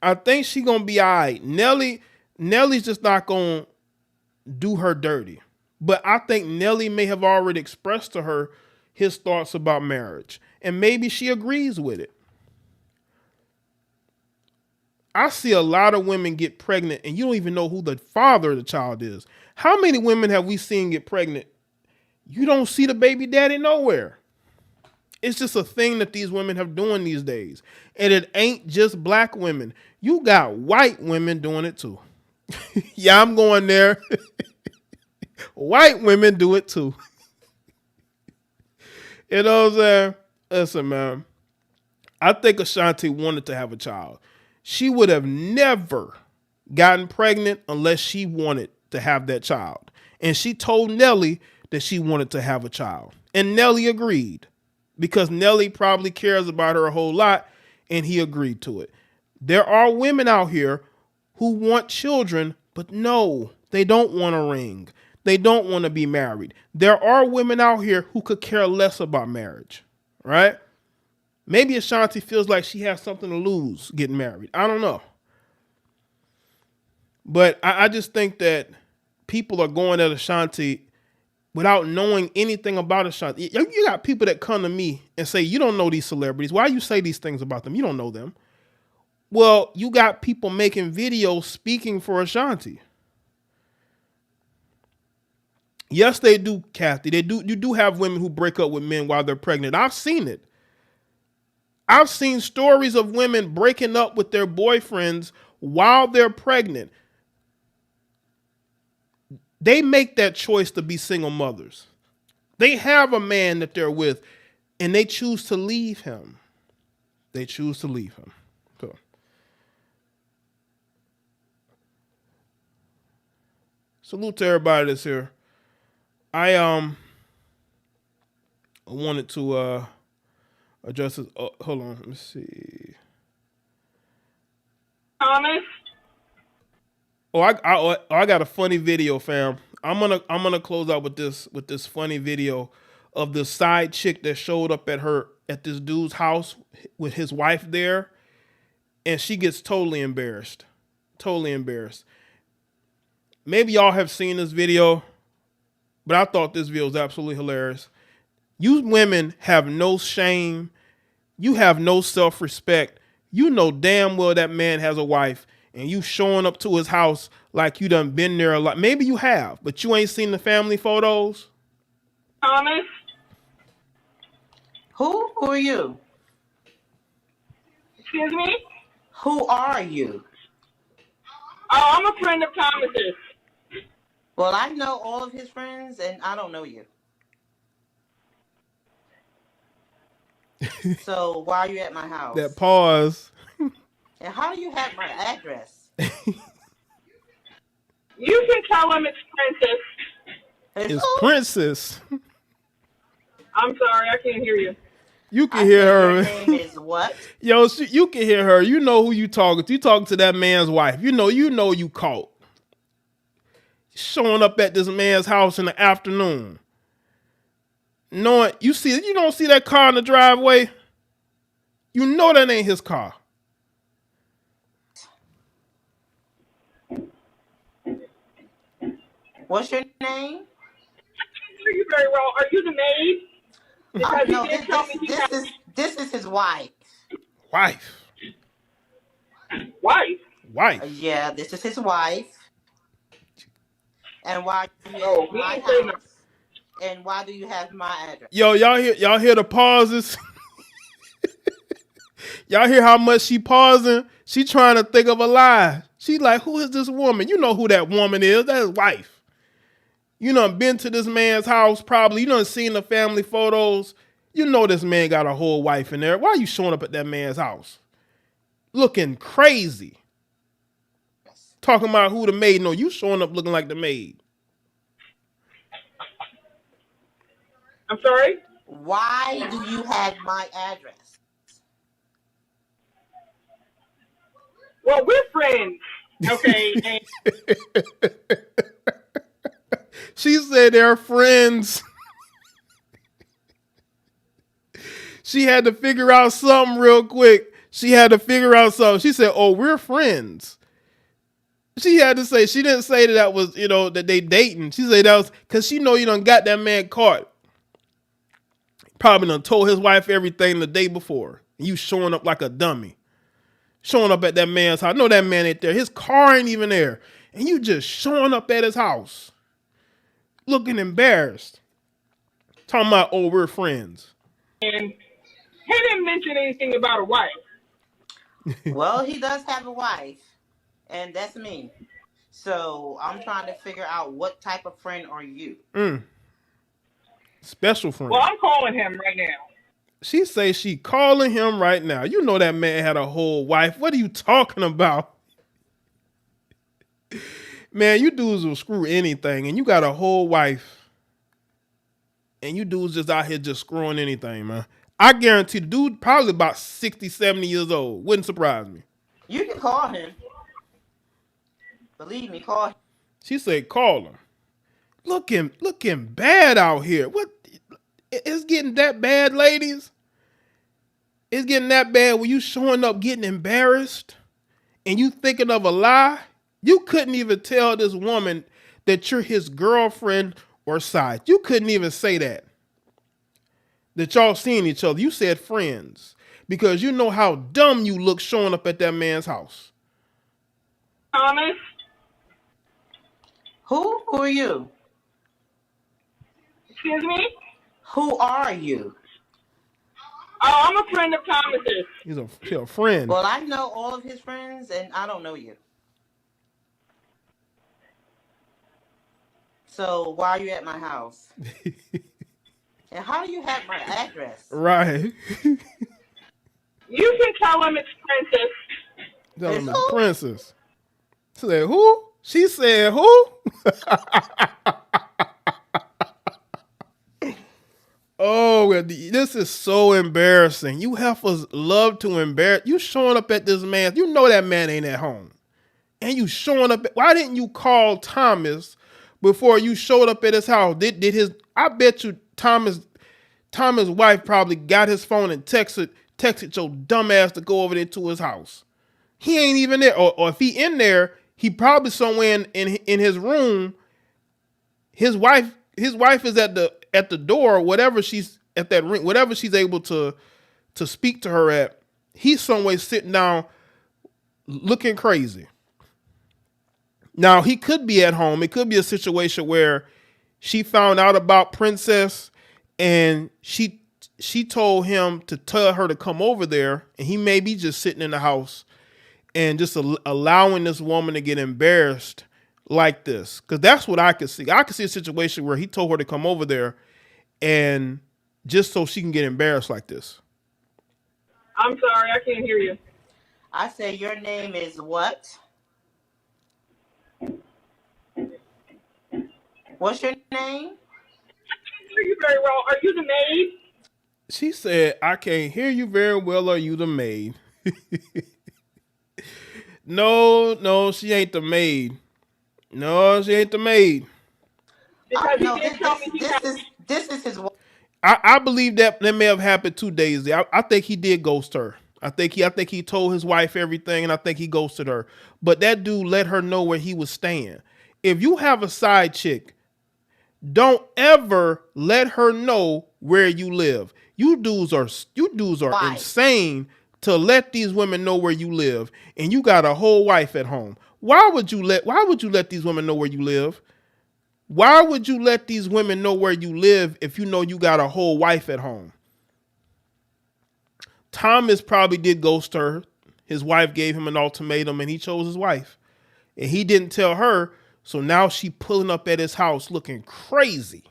I think she's going to be all right. Nelly's just not going to do her dirty. But I think Nelly may have already expressed to her his thoughts about marriage. And maybe she agrees with it. I see a lot of women get pregnant and you don't even know who the father of the child is. How many women have we seen get pregnant? You don't see the baby daddy nowhere. It's just a thing that these women have doing these days. And it ain't just black women. You got white women doing it too. Yeah, I'm going there. White women do it too. You know what I'm saying? Listen, man. I think Ashanti wanted to have a child. She would have never gotten pregnant unless she wanted to have that child. And she told Nelly that she wanted to have a child. And Nelly agreed because Nelly probably cares about her a whole lot, and he agreed to it. There are women out here who want children, but no, they don't want a ring. They don't want to be married. There are women out here who could care less about marriage, right? Maybe Ashanti feels like she has something to lose getting married. I don't know. But I just think that people are going at Ashanti without knowing anything about Ashanti. You got people that come to me and say, you don't know these celebrities. Why you say these things about them? You don't know them. Well, you got people making videos speaking for Ashanti. Yes, they do, Kathy. You do have women who break up with men while they're pregnant. I've seen it. I've seen stories of women breaking up with their boyfriends while they're pregnant. They make that choice to be single mothers. They have a man that they're with, and they choose to leave him. They choose to leave him. So. Salute to everybody that's here. I wanted to address this. Oh, hold on, let me see. Thomas. Oh, I got a funny video, fam. I'm gonna close out with this funny video of the side chick that showed up at this dude's house with his wife there, and she gets totally embarrassed. Totally embarrassed. Maybe y'all have seen this video, but I thought this video was absolutely hilarious. You women have no shame. You have no self-respect. You know damn well that man has a wife, and you showing up to his house like you done been there a lot. Maybe you have, but you ain't seen the family photos. Thomas. Who are you? Excuse me? Who are you? Oh, I'm a friend of Thomas's. Well, I know all of his friends, and I don't know you. So why are you at my house? That pause. And how do you have my address? You can tell him it's Princess. It's Princess. I'm sorry, I can't hear you. You can hear her. Your name is what? Yo, you can hear her. You know who you talking to. You talking to that man's wife. You know you caught. Showing up at this man's house in the afternoon. Knowing you don't see that car in the driveway. You know that ain't his car. What's your name? I can't hear you very well. Are you the maid? Because No, he didn't tell me this is his wife. Wife. Yeah, this is his wife. And why do you have my house? And why do you have my address? Yo, y'all hear the pauses? Y'all hear how much she pausing? She trying to think of a lie. She like, who is this woman? You know who that woman is. That's his wife. You done been to this man's house probably. You done seen the family photos. You know this man got a whole wife in there. Why are you showing up at that man's house? Looking crazy. Talking about who the maid. No, you showing up looking like the maid. I'm sorry? Why do you have my address? Well, we're friends. Okay. And She said they're friends. She had to figure out something real quick. She said, oh, we're friends. She had to say, she didn't say that was, that they dating. She said that was, because she know you done got that man caught. Probably done told his wife everything the day before. You showing up like a dummy. Showing up at that man's house. No, that man ain't there. His car ain't even there. And you just showing up at his house. Looking embarrassed. Talking about, oh, we're friends. And he didn't mention anything about a wife. Well, he does have a wife. And that's me. So I'm trying to figure out what type of friend are you? Special friend. Well, I'm calling him right now. She say she calling him right now. You know that man had a whole wife. What are you talking about? Man, you dudes will screw anything, and you got a whole wife, and you dudes just out here just screwing anything, man. I guarantee the dude probably about 60, 70 years old. Wouldn't surprise me. You can call him. Believe me, call him. She said, call him. Looking bad out here. What? It's getting that bad, ladies? It's getting that bad when you showing up getting embarrassed and you thinking of a lie? You couldn't even tell this woman that you're his girlfriend or side. You couldn't even say that. That y'all seen each other. You said friends. Because you know how dumb you look showing up at that man's house. Thomas? Who? Who are you? Excuse me? Who are you? Oh, I'm a friend of Thomas's. She's a friend. Well, I know all of his friends, and I don't know you. So why are you at my house? And how do you have my address? Right. You can tell him it's Princess. Tell him It's it's who? Princess. She said, who? She said, who? Oh, well, this is so embarrassing. You heifers love to embarrass. You showing up at this man. You know that man ain't at home. And you showing up. Why didn't you call Thomas before you showed up at his house? I bet you Thomas' wife probably got his phone and texted your dumb ass to go over there to his house. He ain't even there. Or if he in there, he probably somewhere in his room. His wife is at the door, whatever she's at that ring, whatever she's able to speak to her at. He's somewhere sitting down looking crazy. Now, he could be at home. It could be a situation where she found out about Princess and she told him to tell her to come over there, and he may be just sitting in the house and just allowing this woman to get embarrassed like this. Because that's what I could see. I could see a situation where he told her to come over there and just so she can get embarrassed like this. I'm sorry, I can't hear you. I say your name is what? What's your name? I can't hear you very well. Are you the maid? She said, I can't hear you very well. Are you the maid? No, she ain't the maid. No, she ain't the maid. Because No, he did tell me this is his wife. I believe that may have happened 2 days ago. I think he did ghost her. I think he told his wife everything, and I think he ghosted her. But that dude let her know where he was staying. If you have a side chick, don't ever let her know where you live. You dudes are Why? insane to let these women know where you live, and you got a whole wife at home. Why would you let these women know where you live? Why would you let these women know where you live if you know you got a whole wife at home? Thomas probably did ghost her. His wife gave him an ultimatum and he chose his wife. And he didn't tell her, so now she pulling up at his house looking crazy.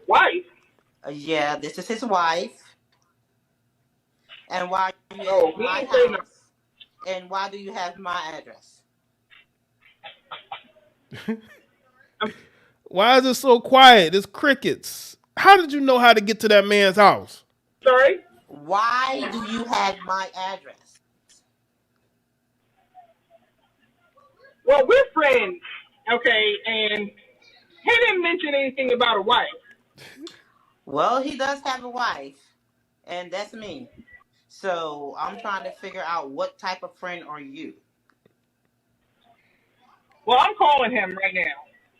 wife. Yeah, this is his wife. And why do you Oh, have my he ain't saying house? And why do you have my address? Why is it so quiet? It's crickets. How did you know how to get to that man's house? Sorry? Why do you have my address? Well, we're friends, okay, and he didn't mention anything about a wife. Well, he does have a wife, and that's me. So I'm trying to figure out what type of friend are you? Well, I'm calling him right now.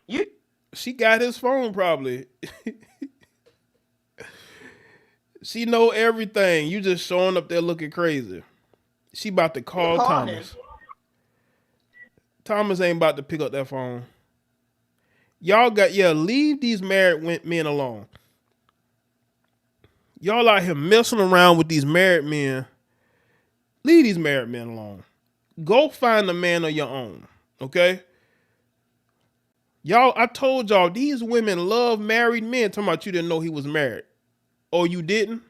You She got his phone probably. She know everything. You just showing up there looking crazy. She about to call call Thomas. him. Thomas ain't about to pick up that phone. Leave these married men alone. Y'all out here messing around with these married men. Leave these married men alone. Go find a man of your own, okay? Y'all, I told y'all, these women love married men. Talking about you didn't know he was married. Oh, you didn't?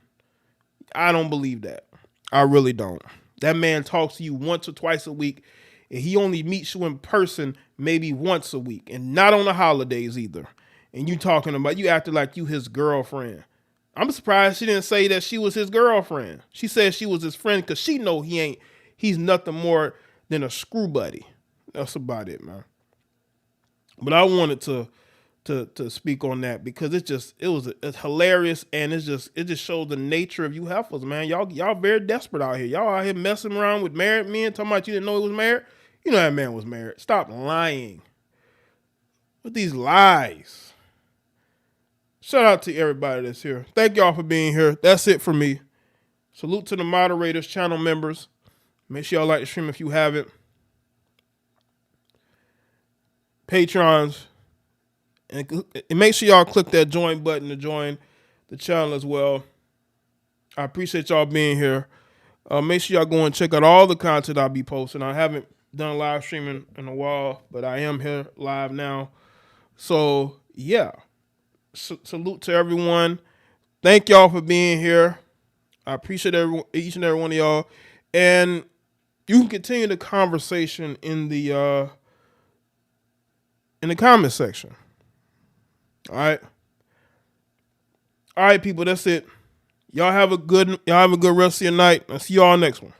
I don't believe that. I really don't. That man talks to you once or twice a week, and he only meets you in person maybe once a week, and not on the holidays either. And you talking about, you acting like you his girlfriend. I'm surprised she didn't say that she was his girlfriend. She said she was his friend because she know he's nothing more than a screw buddy. That's about it, man. But I wanted to speak on that because it's hilarious, and it just shows the nature of you heifers, man. Y'all very desperate out here. Y'all out here messing around with married men, talking about you didn't know he was married. You know that man was married. Stop lying with these lies. Shout out to everybody that's here. Thank y'all for being here. That's it for me. Salute to the moderators, channel members. Make sure y'all like the stream if you haven't. Patrons. And make sure y'all click that join button to join the channel as well. I appreciate y'all being here. Make sure y'all go and check out all the content I'll be posting. I haven't done live streaming in a while, but I am here live now. So, yeah. Salute to everyone. Thank y'all for being here. I appreciate each and every one of y'all. And you can continue the conversation in the comment section. All right, people, that's it. Y'all have a good rest of your night. I'll see y'all next one.